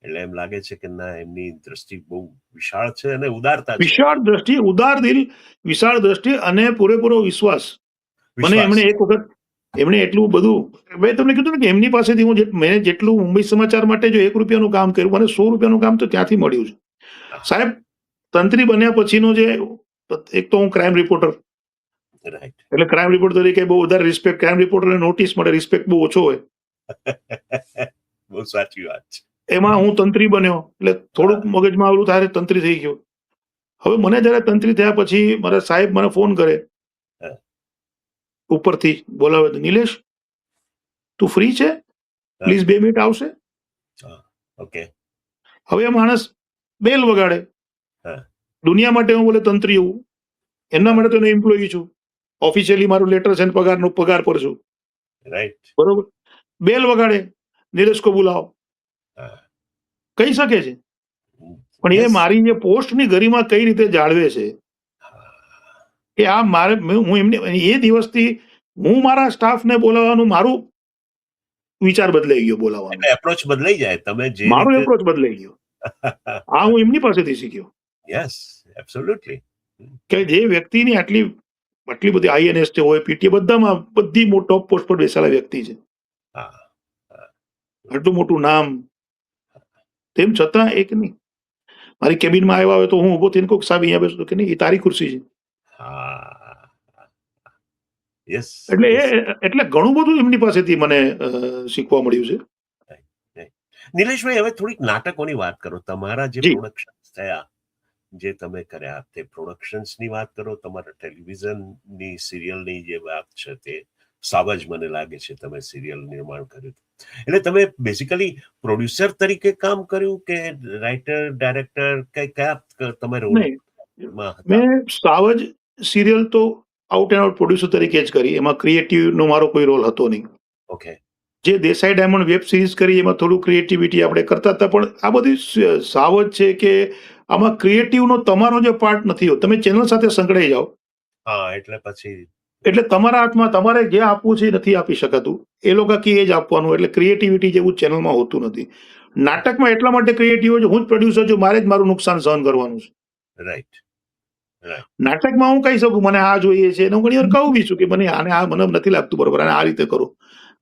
એટલે એમ લાગે છે કે ના, એમની દ્રષ્ટિ બહુ વિશાળ છે અને ઉદારતા, વિશાળ દ્રષ્ટિ, ઉદાર દિલ, વિશાળ દ્રષ્ટિ અને પૂરેપૂરો વિશ્વાસ. મને એમણે એક વખત એમણે એટલું બધું, મેં તમને કીધું ને કે એમની પાસેથી મેં જેટલું મુંબઈ સમાચાર માટે જો 1 રૂપિયાનું કામ કર્યું, મને 100 રૂપિયાનું કામ તો ત્યાંથી મળ્યું છે. સાહેબ તંત્રી બન્યા પછીનો જે એક તો હું ક્રાઇમ રિપોર્ટર, એટલે ક્રાઇમ રિપોર્ટર તરીકે બહુ વધારે રિસ્પેક્ટ, ક્રાઇમ રિપોર્ટરને નોટિસ મળે, રિસ્પેક્ટ બહુ ઓછો હોય. બહુ સાચી વાત છે. એમાં હું તંત્રી બન્યો એટલે થોડુંક મગજમાં આવેલું ત્યારે તંત્રી થઈ ગયો. હવે મને જયારે તંત્રી થયા પછી મારા સાહેબ મને ફોન કરે, ઉપરથી બોલાવે, નિલેશ તું ફ્રી છે, પ્લીઝ 2 મિનિટ આવશે. ઓકે. હવે એ માણસ બેલ વગાડે, દુનિયા માટે હું બોલે તંત્રી હું, એમના માટે તો હું એમ્પ્લોયી છું, ઓફિશિયલી મારું લેટર છે, પગાર પર છું, રાઈટ, બરોબર. બેલ વગાડે, નિલેશ કો બોલાવો, કહી શકે છે, પણ એ મારી જે પોસ્ટની ગરિમા કઈ રીતે જાળવે છે એ આ મારે, હું એમને એ દિવસથી હું મારા સ્ટાફને બોલાવવાનું મારું વિચાર બદલાઈ ગયો, બોલાવવાનો એપ્રોચ બદલાઈ જાય. તમે જે મારો એપ્રોચ બદલાઈ ગયો, આ હું એમની પાસેથી શીખ્યો. Yes, absolutely. કે જે વ્યક્તિની આટલી બધી આઈએનએસ હોય, પીટી, બધામાં બધી ટોપ પોસ્ટ પર બેસેલા વ્યક્તિ છે, આટલું મોટું નામ, તેમ છતાં એક નહીં, મારી કેબિનમાં આવ્યા હોય તો હું ઉભો થઈને કોઈક સાહેબ અહીંયા બેસું કે નહીં, એ તારી ખુરશી છે. એટલે ઘણું બધું એમની પાસેથી મને શીખવા મળ્યું છે. નિલેશભાઈ, હવે થોડીક નાટકોની વાત કરો. તમારા જે પ્રોડક્શન્સ થયા, જે તમે કર્યા, તે પ્રોડક્શન્સની વાત કરો, તમારા ટેલિવિઝનની સિરિયલની જે વાત છે તે, સાવજ મને લાગે છે તમે સિરિયલ નિર્માણ કર્યું. એટલે તમે બેઝિકલી પ્રોડ્યુસર તરીકે કામ કર્યું કે રાઇટર, ડાયરેક્ટર, કયા તમે રોલ નહીં, માં હતા? મેં સાવજ સિરિયલ તો આઉટ એન્ડ આઉટ પ્રોડ્યુસર તરીકે જ કરી. એમાં ક્રિએટિવનો મારો કોઈ રોલ હતો નહીં. ઓકે. જે દેસાઈ ડાયમંડ વેબ સિરીઝ કરી એમાં થોડું ક્રિએટિવિટી આપણે કરતા હતા, પણ આ બધી સાવજ છે કે આમાં ક્રિએટિવનો તમારો જે પાર્ટ નથી હોતો. તમે ચેનલ સાથે સંકળાઈ જાઓ હા, એટલે પછી એટલે તમારા હાથમાં તમારે જે આપવું છે એ નથી આપી શકાતું. એ લોકો કે એ જ આપવાનું. એટલે ક્રિએટિવિટી જેવું ચેનલમાં હોતું નથી. નાટકમાં એટલા માટે ક્રિએટિવ હોય છે, હું જ પ્રોડ્યુસર છું, મારે જ મારું નુકસાન સહન કરવાનું છે. રાઈટ. નાટકમાં હું કહી શકું મને આ જોઈએ છે, હું ઘણી વાર કહું બી છું કે મને આને આ મને નથી લાગતું બરોબર, અને આ રીતે કરો,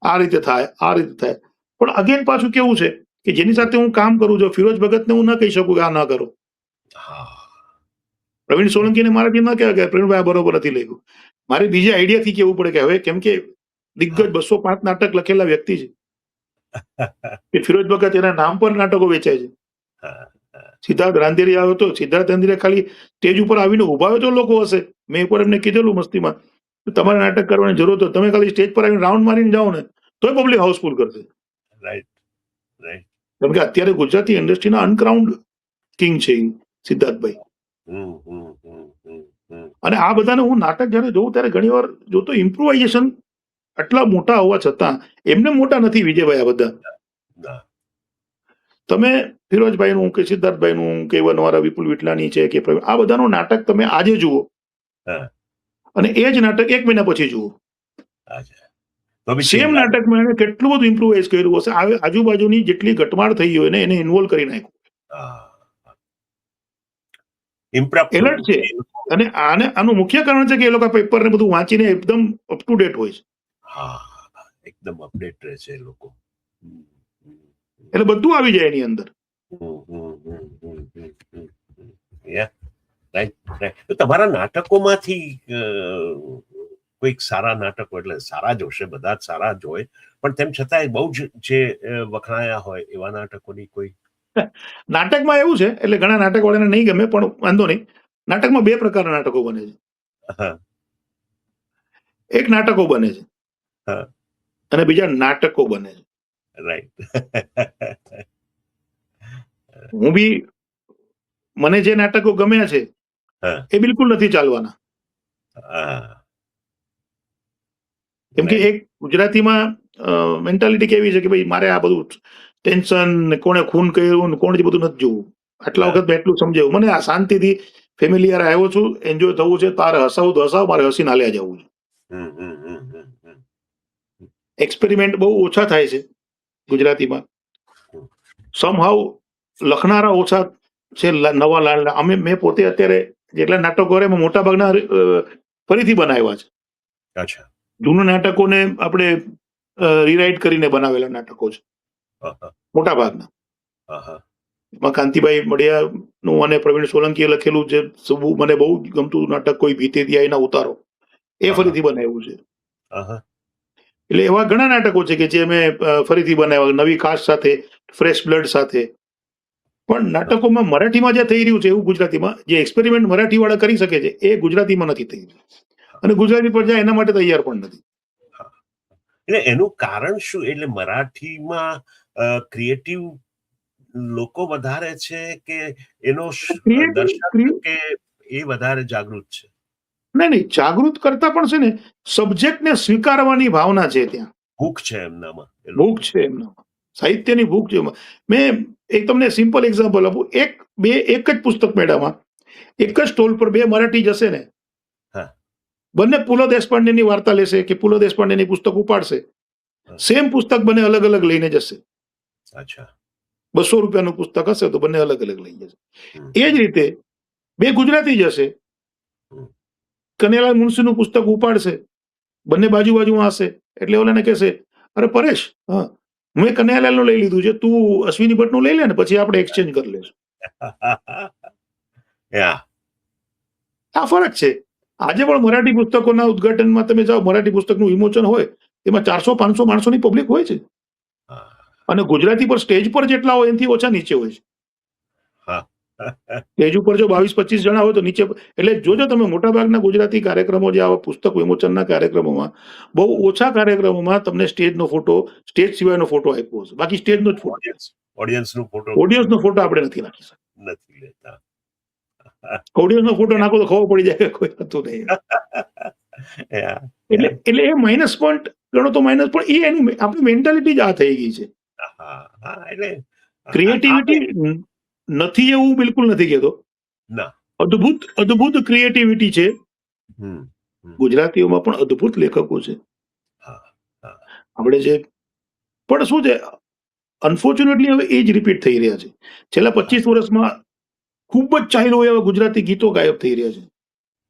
આ રીતે થાય, આ રીતે થાય. પણ અગેન પાછું કેવું છે કે જેની સાથે હું કામ કરું છું, ફિરોજ ભગતને હું ન કહી શકું કે આ ના કરો. હા. પ્રવીણ સોલંકીને મારાથી ન કહેવાય કે પ્રવીણભાઈ આ બરોબર નથી લખ્યું. મારે બીજે આઈડિયાથી કેવું પડે કે હવે, કેમ કે દિગ્ગજ 205 નાટક લખેલા વ્યક્તિ છે કે ફિરોજ ભગત એના નામ પર નાટકો વેચાય છે. સિદ્ધાર્થ રાંદેરી આવ્યો તો સિદ્ધાર્થ રાંદેરી ખાલી સ્ટેજ ઉપર આવીને ઉભા હોય તો લોકો હશે. મેં એકવાર એમને કીધેલું મસ્તીમાં, તમારે નાટક કરવાની જરૂર તો તમે ખાલી સ્ટેજ પર આવીને રાઉન્ડ મારીને જાઓ ને તોય પબ્લિક હાઉસફુલ કરશે. રાઈટ. રાઈટ. કેમ કે અત્યારે ગુજરાતી ઇન્ડસ્ટ્રીના અનક્રાઉન્ડ કિંગ છે સિદ્ધાર્થભાઈ. અને આ બધાને હું નાટક જયારે જોઉં ત્યારે ઘણી વાર જોતો ઇમ્પ્રુવાઇઝેશન આટલા મોટા હોવા છતાં એમને મોટા નથી વિજયભાઈ. આ બધા તમે ફિરોજભાઈનું કે સિદ્ધાર્થભાઈનું કે અમારા વિપુલ વિટલાની છે કે આ બધાનું નાટક તમે આજે જુઓ અને એ જ નાટક 1 મહિના પછી જુઓ, સેમ નાટકમાં એને કેટલું બધું ઇમ્પ્રુવાઇઝ કર્યું હશે. આજુબાજુની જેટલી ઘટમાળ થઈ હોય ને એને ઇન્વોલ્વ કરી નાખ્યું. એલર્ટ છે. અને આનું મુખ્ય કારણ છે કે એ લોકો પેપર ને બધું વાંચીને એકદમ અપ ટુ ડેટ હોય છે. એકદમ અપડેટ રહે છે એ લોકો. એટલે બધું આવી જાય એની અંદર. તમારા નાટકોમાંથી કોઈક સારા નાટકો, એટલે સારા જ હશે, બધા જ સારા જ હોય, પણ તેમ છતાંય બહુ જ જે વખણાયા હોય એવા નાટકોની કોઈ? નાટકમાં એવું છે, એટલે ઘણા નાટક વાળાને નહીં ગમે, પણ વાંધો નહીં. નાટકમાં 2 પ્રકારના નાટકો બને છે. એક નાટકો બને છે અને બીજા નાટકો બને છે. રાઈટ. હું બી, મને જે નાટકો ગમ્યા છે એ બિલકુલ નથી ચાલવાના. કેમ કે એક ગુજરાતીમાં મેન્ટાલિટી કેવી છે કે ભાઈ મારે આ બધું ટેન્શન, કોણે ખૂન કર્યું, કોણ બધું નથી જોવું. આટલા વખત મેં એટલું સમજાવ્યું, મને આ શાંતિથી ફેમિલી યાર આવ્યો છું, એન્જોય થવું છે, તારે હસાવું તો હસાવ, મારે હસીને હાલ્યા જવું છે. એક્સપેરિમેન્ટ બહુ ઓછા થાય છે ગુજરાતીમાં. સમહાવ લખનારા ઓછા છે, નવા લાડલા. મેં પોતે અત્યારે જેટલા નાટકો કરે એમાં મોટા ભાગના ફરીથી બનાવ્યા છે. જૂના નાટકોને આપણે રીરાઇટ કરીને બનાવેલા નાટકો છે મોટા ભાગના. એમાં કાંતિભાઈ મડિયાનું અને પ્રવીણ સોલંકીએ લખેલું છે, મને બહુ ગમતું નાટક કોઈ ભીતે દિયા ઉતારો, એ ફરીથી બનાવ્યું છે. એટલે એવા ઘણા નાટકો છે કે જે અમે ફરીથી બનાવ્યા, નવી કાસ્ટ સાથે, ફ્રેશ બ્લડ સાથે. પણ નાટકોમાં મરાઠીમાં જે થઈ રહ્યું છે એવું ગુજરાતીમાં જે એક્સપેરિમેન્ટ મરાઠી વાળા કરી શકે છે એ ગુજરાતીમાં નથી થઈ રહ્યું, અને ગુજરાતી પ્રજા એના માટે તૈયાર પણ નથી. એટલે એનું કારણ શું? એટલે મરાઠીમાં ક્રિએટિવ લોકો વધારે છે કે એનો દર્શક કે એ વધારે જાગૃત છે? નહીં, જાગૃત કરતા પણ છે ને, સબ્જેક્ટને સ્વીકારવાની ભાવના છે ત્યાં. ભૂખ છે એમનામાં. ભૂખ છે એમનામાં, સાહિત્યની ભૂખ છે. મેં એક તમને સિમ્પલ એક્ઝામ્પલ આપું. એક જ પુસ્તક મેળામાં એક જ સ્ટોલ પર 2 મરાઠી જશે ને, બંને પુલો દેશપાંડેની વાર્તા લેશે કે પુલો દેશપાંડેની પુસ્તક ઉપાડશે, સેમ પુસ્તક બંને અલગ અલગ લઈને જશે. 200 રૂપિયાનું પુસ્તક હશે તો બંને અલગ અલગ લઈ જશે. એ જ રીતે 2 ગુજરાતી જશે, કનૈયાલાલ મુનશીનું પુસ્તક ઉપાડશે, બંને બાજુ હશે, એટલે ઓલાને કહેશે, અરે પરેશ, મેં કનૈયાલાલનું લઈ લીધું છે, તું અશ્વિની ભટ્ટનું લઈ લે ને, પછી આપણે એક્સચેન્જ કરી લેશું. આ ફરક છે. આજે પણ મરાઠી પુસ્તકોના ઉદઘાટનમાં તમે જાઓ, મરાઠી પુસ્તકનું વિમોચન હોય એમાં 400-500 માણસોની પબ્લિક હોય છે, અને ગુજરાતી પર સ્ટેજ પર જેટલા હોય એનાથી ઓછા નીચે હોય છે. સ્ટેજ ઉપર જો 22-25 જણા હોય તો નીચે, એટલે જોજો તમે મોટાભાગના ગુજરાતી કાર્યક્રમો, જે આવા પુસ્તક વિમોચનના કાર્યક્રમોમાં, બહુ ઓછા કાર્યક્રમોમાં તમને સ્ટેજનો ફોટો, સ્ટેજ સિવાયનો ફોટો આપ્યો હશે, બાકી સ્ટેજનો જ ફોટો, ઓડિયન્સનો ફોટો ઓડિયન્સનો ફોટો આપણે નથી નાખી શકતા. નથી લેતા. ઓડિયન્સનો ફોટો નાખો તો ખબર પડી જાય કે કોઈ હતું નહીં. Yeah, એટલે એ માઇનસ પોઈન્ટ ગણો તો માઇનસ, પણ એ એની આપણી મેન્ટાલિટી જ આ થઈ ગઈ છે. હા, હા, એટલે ક્રિએટિવિટી નથી એવું બિલકુલ નથી કહેતો, ના. અદ્ભુત ક્રિએટિવિટી છે હમ, ગુજરાતીઓમાં, પણ અદ્ભુત લેખકો છે હા, હા. આપણે જે, પણ શું છે, અનફોર્ચ્યુનેટલી હવે એ જ રિપીટ થઈ રહ્યા છે. છેલ્લા 25 વર્ષમાં ખૂબ જ ચાલ્યું હોય એવા ગુજરાતી ગીતો ગાયબ થઈ રહ્યા છે.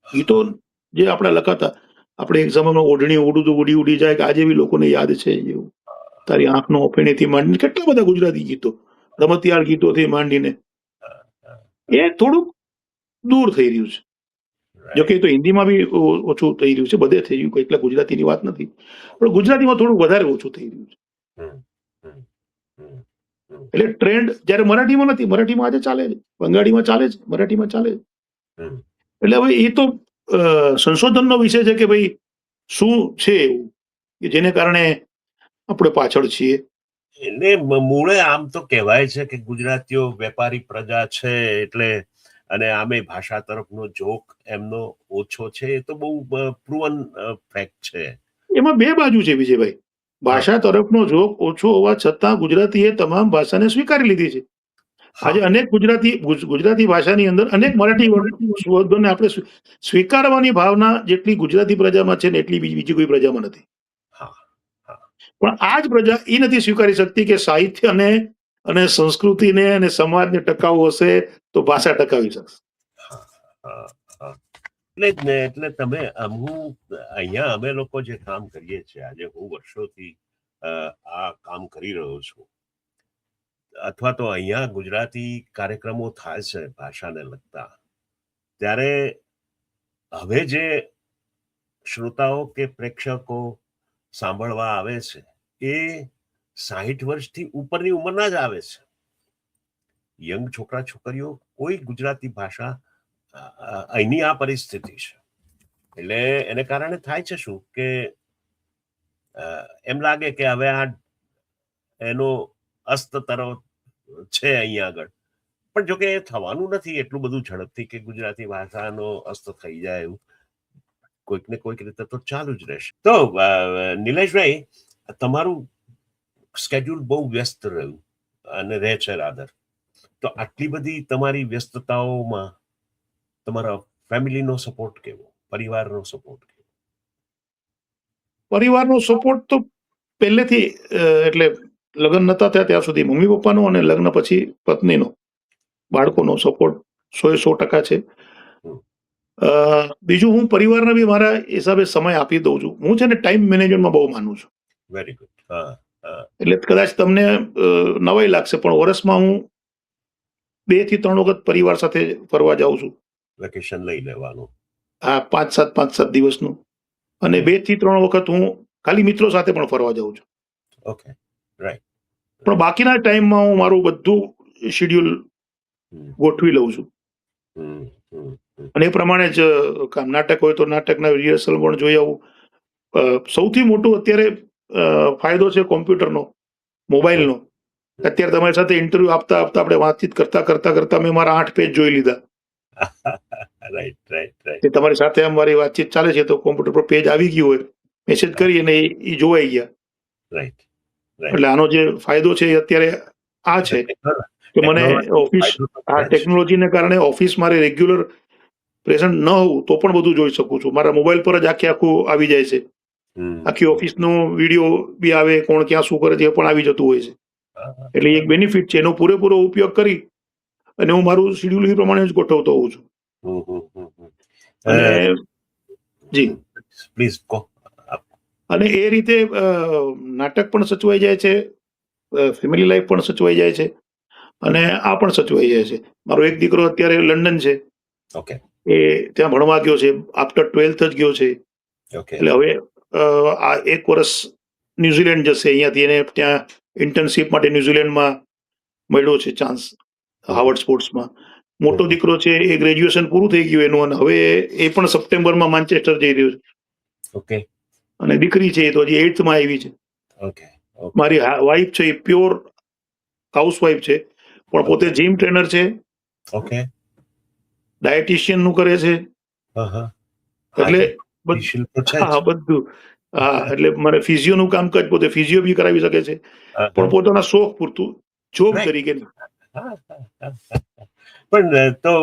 ગીતો જે આપણા લખાતા, આપણે એક સમયમાં ઓઢણી ઉડું તો ઉડી ઉડી જાય, કે આજે બી લોકોને યાદ છે એવું, તારી આંખનો ઓપેણીથી માંડીને કેટલા બધા ગુજરાતી ગીતો, રમતિયાળ ગીતોથી માંડીને, એ થોડુંક દૂર થઈ રહ્યું છે. જો કે એ તો હિન્દીમાં બી ઓછું થઈ રહ્યું છે, બધે થઈ રહ્યું, એટલે ગુજરાતીની વાત નથી, પણ ગુજરાતીમાં થોડું વધારે ઓછું થઈ રહ્યું છે. એટલે ટ્રેન્ડ જ્યારે મરાઠીમાં નથી, મરાઠીમાં આજે ચાલે છે, બંગાળીમાં ચાલે છે, મરાઠીમાં ચાલે છે. એટલે હવે એ તો સંશોધનનો વિષય છે કે ભાઈ શું છે એવું કે જેને કારણે આપણે પાછળ છીએ. એટલે મૂળે આમ તો કહેવાય છે કે ગુજરાતીઓ વેપારી પ્રજા છે, એટલે અને આમે ભાષા તરફનો જોક એમનો ઓછો છે, એ તો બહુ પ્રુવન ફેક્ટ છે. એમાં બે બાજુ છે વિજયભાઈ. ભાષા તરફનો જોક ઓછો હોવા છતાં ગુજરાતીએ તમામ ભાષાને સ્વીકારી લીધી છે. આજે અનેક ગુજરાતી ભાષાની અંદર અનેક મરાઠી શબ્દોને આપણે સ્વીકારવાની ભાવના જેટલી ગુજરાતી પ્રજામાં છે ને એટલી બીજી કોઈ પ્રજામાં નથી. પણ આ જ પ્રજા એ નથી સ્વીકારી શકતી કે સાહિત્ય અને સંસ્કૃતિને અને સમાજને ટકાવવું હશે તો ભાષા ટકાવી શકશે. એટલે તમે અહીંયા અમે લોકો જે કામ કરીએ છીએ, આજે હું વર્ષોથી આ કામ કરી રહ્યો છું, અથવા તો અહીંયા ગુજરાતી કાર્યક્રમો થાય છે ભાષાને લગતા, ત્યારે હવે જે શ્રોતાઓ કે પ્રેક્ષકો સાંભળવા આવે છે એ 60 વર્ષથી ઉપરની ઉંમરના જ આવે છે. યંગ છોકરા છોકરીઓ કોઈ ગુજરાતી ભાષા, અહીંની આ પરિસ્થિતિ છે. એટલે એને કારણે થાય છે શું કે એમ લાગે કે હવે આ એનો અસ્ત તરફ છે અહીંયા આગળ, પણ જો કે એ થવાનું નથી એટલું બધું ઝડપથી કે ગુજરાતી ભાષાનો અસ્ત થઈ જાય એવું. કોઈક ને કોઈક રીતે તો ચાલુ જ રહેશે. તો નિલેશભાઈ, તમારું સ્કેડ્યુલ બહુ વ્યસ્ત રહ્યું અને રહે છે રાધર, તો આટલી બધી તમારી વ્યસ્તતાઓમાં તમારા ફેમિલીનો સપોર્ટ કેવો, પરિવારનો સપોર્ટ કેવો? પરિવારનો સપોર્ટ તો પહેલેથી, એટલે લગ્ન નતા થયા ત્યાં સુધી મમ્મી પપ્પાનો, અને લગ્ન પછી પત્નીનો, બાળકોનો સપોર્ટ 100% છે. બીજું, હું પરિવારને બી મારા હિસાબે સમય આપી દઉં છું. હું છે ને ટાઈમ મેનેજમેન્ટમાં બહુ માનું છું. Very good. એટલે કદાચ તમને નવાઈ લાગશે, પણ વર્ષમાં હું 2 થી 3 વખત પરિવાર સાથે ફરવા જાઉં છું. વેકેશન લઈ લેવાનું. હા, 5-7 દિવસનું. અને 2 થી 3 વખત હું ખાલી મિત્રો સાથે પણ ફરવા જાઉં છું. Okay, right. પણ બાકીના ટાઈમમાં હું મારું બધું શેડ્યુલ ગોઠવી લઉં છું. અને એ પ્રમાણે જ નાટક હોય તો નાટકના રિહર્સલ પણ જોઈ આવું. સૌથી મોટું અત્યારે ફાયદો છે કોમ્પ્યુટરનો, મોબાઈલનો. અત્યારે તમારી સાથે ઇન્ટરવ્યુ આપતા આપણે વાતચીત કરતા મેં મારા 8 પેજ જોઈ લીધા. રાઈટ. તમારી સાથે અમારી વાતચીત ચાલે છે તો કોમ્પ્યુટર પર પેજ આવી ગયું હોય, મેસેજ કરી અને એ જોવાઈ ગયા. રાઈટ. એટલે આનો જે ફાયદો છે એ અત્યારે આ છે કે મને ઓફિસ, આ ટેકનોલોજીને કારણે ઓફિસ મારે રેગ્યુલર પ્રેઝન્ટ ન હોવું તો પણ બધું જોઈ શકું છું. મારા મોબાઈલ પર જ આખું આવી જાય છે. આખી ઓફિસનો વિડીયો બી આવે, કોણ ક્યાં શું કરે છે એ પણ આવી જતું હોય છે. એટલે એક બેનિફિટ છે. એનો પૂરેપૂરો ઉપયોગ કરી અને હું મારું શેડ્યુલ એ પ્રમાણે જ ગોઠવતો હોઉં છું. અને જી પ્લીઝ કહો. અને એ રીતે નાટક પણ સચવાઈ જાય છે, ફેમિલી લાઈફ પણ સચવાઈ જાય છે, અને આ પણ સચવાઈ જાય છે. મારો એક દીકરો અત્યારે લંડન છે. ઓકે. એ ત્યાં ભણવા ગયો છે, આફ્ટર 12th જ ગયો છે. એટલે હવે આ 1 વર્ષ ન્યુઝીલેન્ડ જશે. અહીંયાથી એને ત્યાં ઇન્ટર્નશીપ માટે ન્યુઝીલેન્ડમાં મળ્યો છે ચાન્સ, હાર્વર્ડ સ્પોર્ટ્સમાં. મોટો દીકરો છે એ ગ્રેજ્યુએશન પૂરું થઈ ગયું એનું, અને હવે એ પણ સપ્ટેમ્બરમાં માન્ચેસ્ટર જઈ રહ્યો છે. ઓકે. અને દીકરી છે એ તો હજી 8th માં આવી છે. ઓકે. મારી વાઈફ છે એ પ્યોર હાઉસવાઈફ છે, પણ પોતે જીમ ટ્રેનર છે, ઓકે. ડાયટિશિયન નું કરે છે. હા. એટલે શિલ્પ છે. હા બધું. હા, એટલે મને ફિઝિયો નું કામકાજ, પોતે ફિઝિયો બી કરાવી શકે છે, પણ પોતાના શોખ પૂરતું, જોબ તરીકે. પણ તો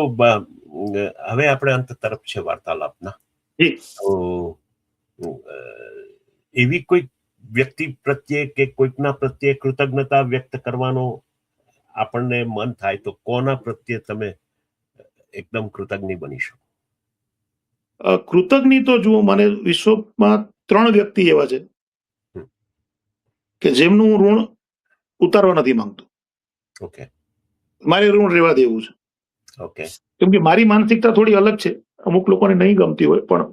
હવે આપણે અંત તરફ છે વાર્તાલાપના. તો એવી કોઈ વ્યક્તિ પ્રત્યે કે કોઈકના પ્રત્યે કૃતજ્ઞતા વ્યક્ત કરવાનો આપણને મન થાય તો કોના પ્રત્યે તમે એકદમ કૃતજ્ઞ બની શકો? કૃતજ્ઞ તો જુઓ, મને વિશ્વમાં 3 વ્યક્તિ એવા છે કે જેમનું હું ઋણ ઉતારવા નથી માંગતો. ઓકે. મારે ઋણ રહેવા દેવું છે. ઓકે. કેમ કે મારી માનસિકતા થોડી અલગ છે, અમુક લોકોને નહીં ગમતી હોય, પણ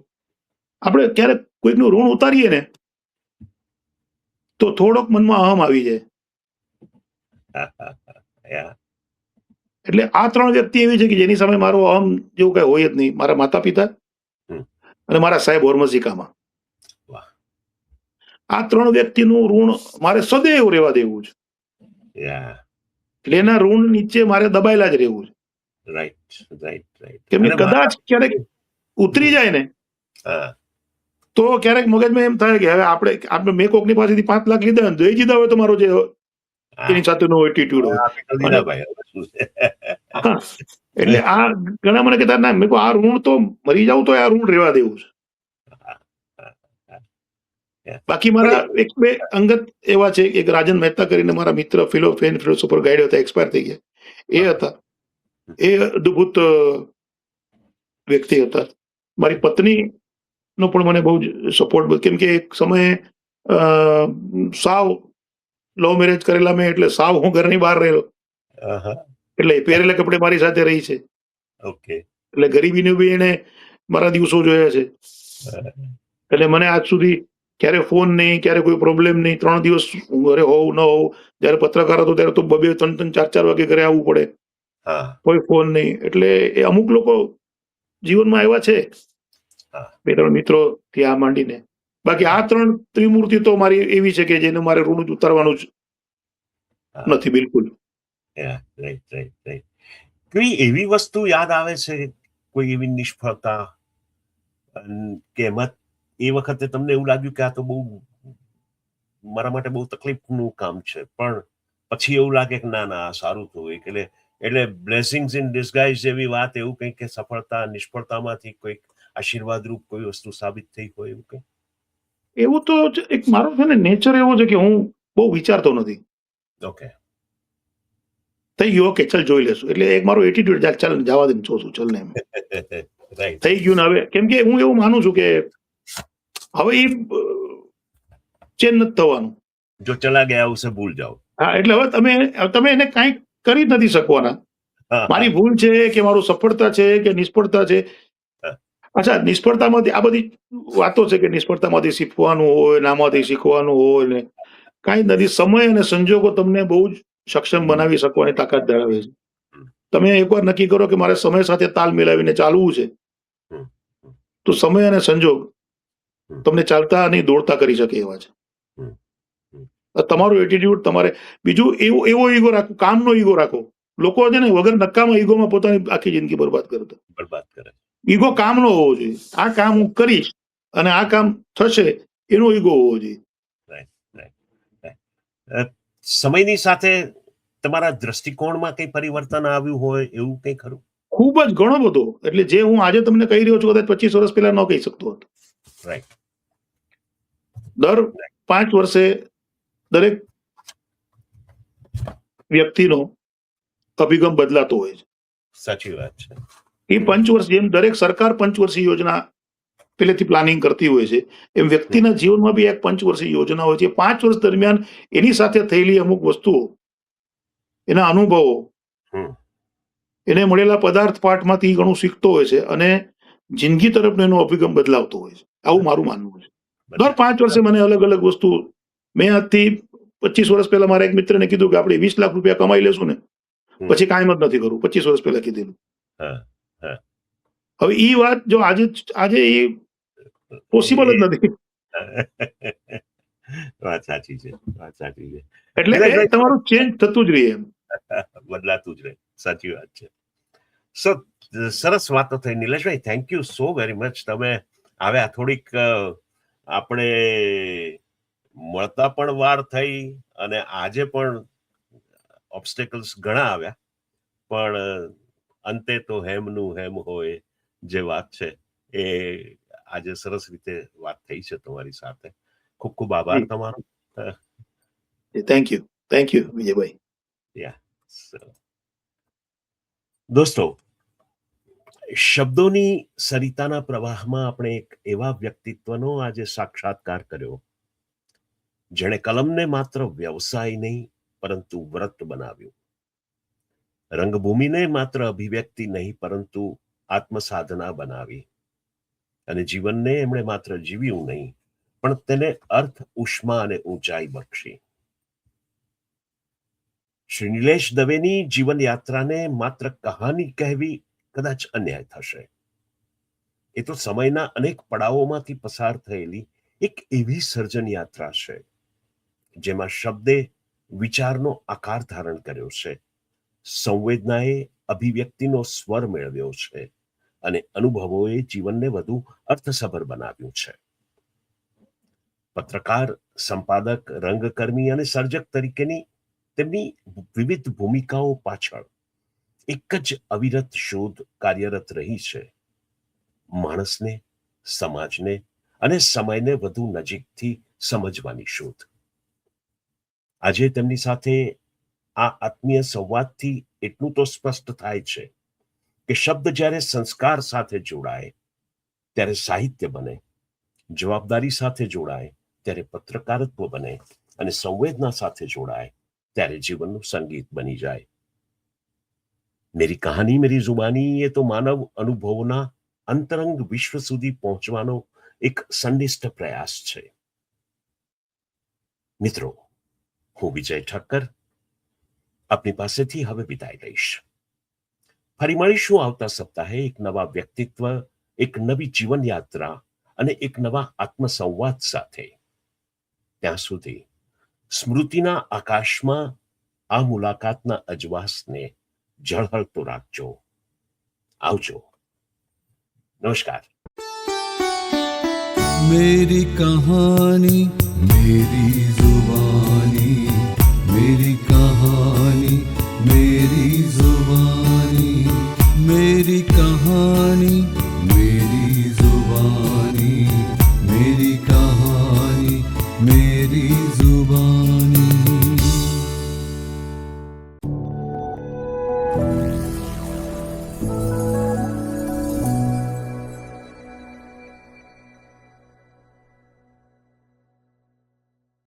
આપણે ક્યારેક કોઈકનું ઋણ ઉતારીએ ને તો થોડોક મનમાં અહમ આવી જાય. એટલે આ 3 વ્યક્તિ એવી છે કે જેની સામે મારો અહમ જેવું કઈ હોય જ નહીં. મારા માતા પિતા અને મારા સાહેબ હોર્મઝિકામાં. આ 3 વ્યક્તિનું ઋણ મારે સદૈવ રહેવા દેવું છે. એટલે એના ઋણ નીચે મારે દબાયેલા જ રહેવું છે. રાઈટ. કેમ કે કદાચ ક્યારેક ઉતરી જાય ને તો ક્યારેક મગજમાં એમ થાય કે હવે આપણે મેં કોકની પાસેથી 5 લાખ લીધા, દઈ દીધા હોય તો મારો જે એની સાથેનો એટીટ્યુડ હોય. એટલે આ ઘણા મને કહેતા, ના, મેં કહ્યું આ ઋણ તો મરી જાવ તો આ ઋણ રહેવા દેવું છે. બાકી મારા 1-2 અંગત એવા છે. એક રાજન મહેતા કરીને મારા મિત્ર, ફિલોસોફર ગાઈડ હતા, એક્સપાયર થઈ ગયા. એ હતા, એ અદ્ભુત વ્યક્તિ હતા. મારી પત્ની નો પણ મને બહુ જ સપોર્ટ, કેમ કે એક સમયે સાવ લવ મેરેજ કરેલા મેં, એટલે સાવ હું ઘરની બહાર રહેલો, એટલે પહેરેલા કપડે મારી સાથે રહી છે. ઓકે. એટલે ગરીબીનું બી એને મારા દિવસો જોયા છે. એટલે મને આજ સુધી ક્યારે ફોન નહીં, ક્યારે કોઈ પ્રોબ્લેમ નહીં. 3 દિવસ હું ઘરે હોઉં ન હોઉં, જયારે પત્રકાર હતો ત્યારે તો 2-2, 3-3, 4-4 વાગે ઘરે આવવું પડે, કોઈ ફોન નહીં. એટલે એ અમુક લોકો જીવનમાં આવ્યા છે, 2-3 મિત્રો ત્યાં માંડીને. બાકી આ 3 ત્રિમૂર્તિ તો મારી એવી છે કે જેને મારે ઋણ ઉતારવાનું જ નથી બિલકુલ. કોઈ એવી વસ્તુ યાદ આવે છે, કોઈ એવી નિષ્ફળતા કે એમાં એ વખતે તમને એવું લાગ્યું કે આ તો બહુ મારા માટે બહુ તકલીફનું કામ છે, પણ પછી એવું લાગે કે ના ના સારું થયું? એટલે બ્લેસિંગ્સ ઇન ડિસગાઇઝ જેવી વાત, એવું કંઈક કે સફળતા નિષ્ફળતામાંથી કોઈક આશીર્વાદ રૂપ કોઈ વસ્તુ સાબિત થઈ હોય એવું કંઈ? એવું તો એક મારો છે ને નેચર એવો છે કે હું બહુ વિચારતો નથી. ઓકે. થઈ ગયું, ઓકે ચાલ જોઈ લેશું. એટલે એક મારો એટીટ્યુડ, ચાલ જવા દે, જોશું, ચાલ ને, થઈ ગયું ને હવે. કેમ કે હું એવું માનું છું કે હવે એ ચેન્જ નથી થવાનું. જો ચલા ગયા ઉસે ભૂલ જાઓ. હા, એટલે હવે તમે એને કાંઈ કરી જ નથી શકવાના. મારી ભૂલ છે કે મારું સફળતા છે કે નિષ્ફળતા છે. અચ્છા, નિષ્ફળતામાંથી આ બધી વાતો છે કે નિષ્ફળતામાંથી શીખવાનું હોય, નામાંથી શીખવાનું હોય ને, કાંઈ નથી. સમય અને સંજોગો તમને બહુ જ સક્ષમ બનાવી શકવાની તાકાત ધરાવે છે. તમે એકવાર નક્કી કરો કે મારે સમય સાથે તાલ મિલાવીને ચાલવું છે, તો સમય અને સંજોગ તમને ચાલતા અને દોડતા કરી શકે એવા છે. તમારું એટીટ્યુડ, તમારે બીજું એવો ઈગો રાખો, કામનો ઈગો રાખો. લોકો છે ને વગર નકામા ઈગોમાં પોતાની આખી જિંદગી બરબાદ કરે. ઈગો કામનો હોવો જોઈએ. આ કામ હું કરીશ અને આ કામ થશે, એનો ઈગો હોવો જોઈએ. સમયની સાથે તમારા દ્રષ્ટિકોણમાં કઈ પરિવર્તન આવ્યું હોય એવું કઈ ખરું? ખૂબ જ, ઘણો બધો. એટલે જે હું આજે તમને કહી રહ્યો છું, કદાચ 25 વર્ષ પહેલા ન કહી શકતો હતો. રાઈટ. દર 5 વર્ષે દરેક વ્યક્તિનો અભિગમ બદલાતો હોય છે. સાચી વાત છે. એ 5 વર્ષ, જેમ દરેક સરકાર 5 વર્ષીય યોજના પહેલેથી પ્લાનિંગ કરતી હોય છે, એમ વ્યક્તિના જીવનમાં બી એક 5 વર્ષીય યોજના હોય છે. 5 વર્ષ દરમિયાન એની સાથે થયેલી અમુક વસ્તુઓ, એના અનુભવો, એને મળેલા પદાર્થ પાઠમાંથી ઘણું શીખતો હોય છે અને જિંદગી તરફનો એનો અભિગમ બદલાવતો હોય છે. આવું મારું માનવું છે. દર 5 વર્ષે મને અલગ અલગ વસ્તુ. મેં આજથી 25 વર્ષ પહેલા મારા એક મિત્રને કીધું કે આપણે 20 લાખ રૂપિયા કમાઈ લેશું ને, પછી કાંઈ જ નથી કરવું. 25 વર્ષ પહેલા કીધેલું. હા હા હવે એ વાત જો આજે આજે એ પોસિબલ જ નથી. વાત સાચી છે, વાત સાચી છે. એટલે એ નિલેશભાઈ, તમારું ચેન્જ થતું જ રહે એમ. બદલાતું જ રહે, સાચી વાત છે. સો સરસ વાતો થઈ નિલેશભાઈ, thank you so very much. તમે આવ્યા, થોડીક આપણે મળતા પણ વાર થઈ અને આજે પણ ઓબ્સ્ટેકલ્સ ઘણા આવ્યા, પણ અંતે તો હેમનું હેમ હોય જે વાત છે એ આજે સરસ રીતે વાત થઈ છે તમારી સાથે. ખૂબ ખૂબ આભાર તમારો. Thank you Vijaybhai. દોસ્તો, શબ્દોની સરિતાના પ્રવાહમાં આપણે એક એવા વ્યક્તિત્વનો આજે સાક્ષાત્કાર કર્યો જેણે કલમને માત્ર વ્યવસાય નહીં પરંતુ વ્રત બનાવ્યું, રંગભૂમિને માત્ર અભિવ્યક્તિ નહીં પરંતુ આત્મસાધના બનાવી, અને જીવનને એમણે માત્ર જીવ્યું નહીં પણ તેને અર્થ, ઉષ્મા અને ઊંચાઈ બક્ષી. શ્રી નિલેશ દવેની જીવન યાત્રાને માત્ર કહાની કહેવી કદાચ અન્યાય થશે. એ તો સમયના અનેક પડાવોમાંથી પસાર થયેલી એક એવી સર્જન યાત્રા છે જેમાં શબ્દે વિચારનો આકાર ધારણ કર્યો છે, સંવેદનાએ અભિવ્યક્તિનો સ્વર મેળવ્યો છે અને અનુભવોએ જીવનને વધુ અર્થસભર બનાવ્યું છે. પત્રકાર, સંપાદક, રંગકર્મી અને સર્જક તરીકેની તેમની વિવિધ ભૂમિકાઓ પાછળ એક જ અવિરત શોધ કાર્યરત રહી છે: માણસને, સમાજને અને સમયને વધુ નજીકથી સમજવાની શોધ. આજે તેમની સાથે આ આત્મીય સંવાદથી એટલું તો સ્પષ્ટ થાય છે કે શબ્દ જ્યારે સંસ્કાર સાથે જોડાય ત્યારે સાહિત્ય બને, જવાબદારી સાથે જોડાય ત્યારે પત્રકારત્વ બને અને સંવેદના સાથે જોડાય ત્યારે જીવનનું સંગીત બની જાય. મેરી કહાની મેરી જુબાની એ તો માનવ અનુભવોના અંતરંગ વિશ્વ સુધી પહોંચવાનો એક સંનિષ્ઠ પ્રયાસ છે. મિત્રો, હું વિજય ઠક્કર આપની પાસેથી હવે વિદાય લઈશ. ફરી મળીશું આવતા સપ્તાહે એક નવા વ્યક્તિત્વ, એક નવી જીવન યાત્રા અને એક નવા આત્મસંવાદ સાથે. ત્યાં સુધી સ્મૃતિના આકાશમાં આ મુલાકાતના અજવાસને ઝળહળતો રાખજો. આવજો. નમસ્કાર. मेरी कहानी मेरी जुबानी, मेरी कहानी मेरी जुबानी, मेरी कहानी मेरी जुबानी, मेरी कहानी मेरी जुबानी.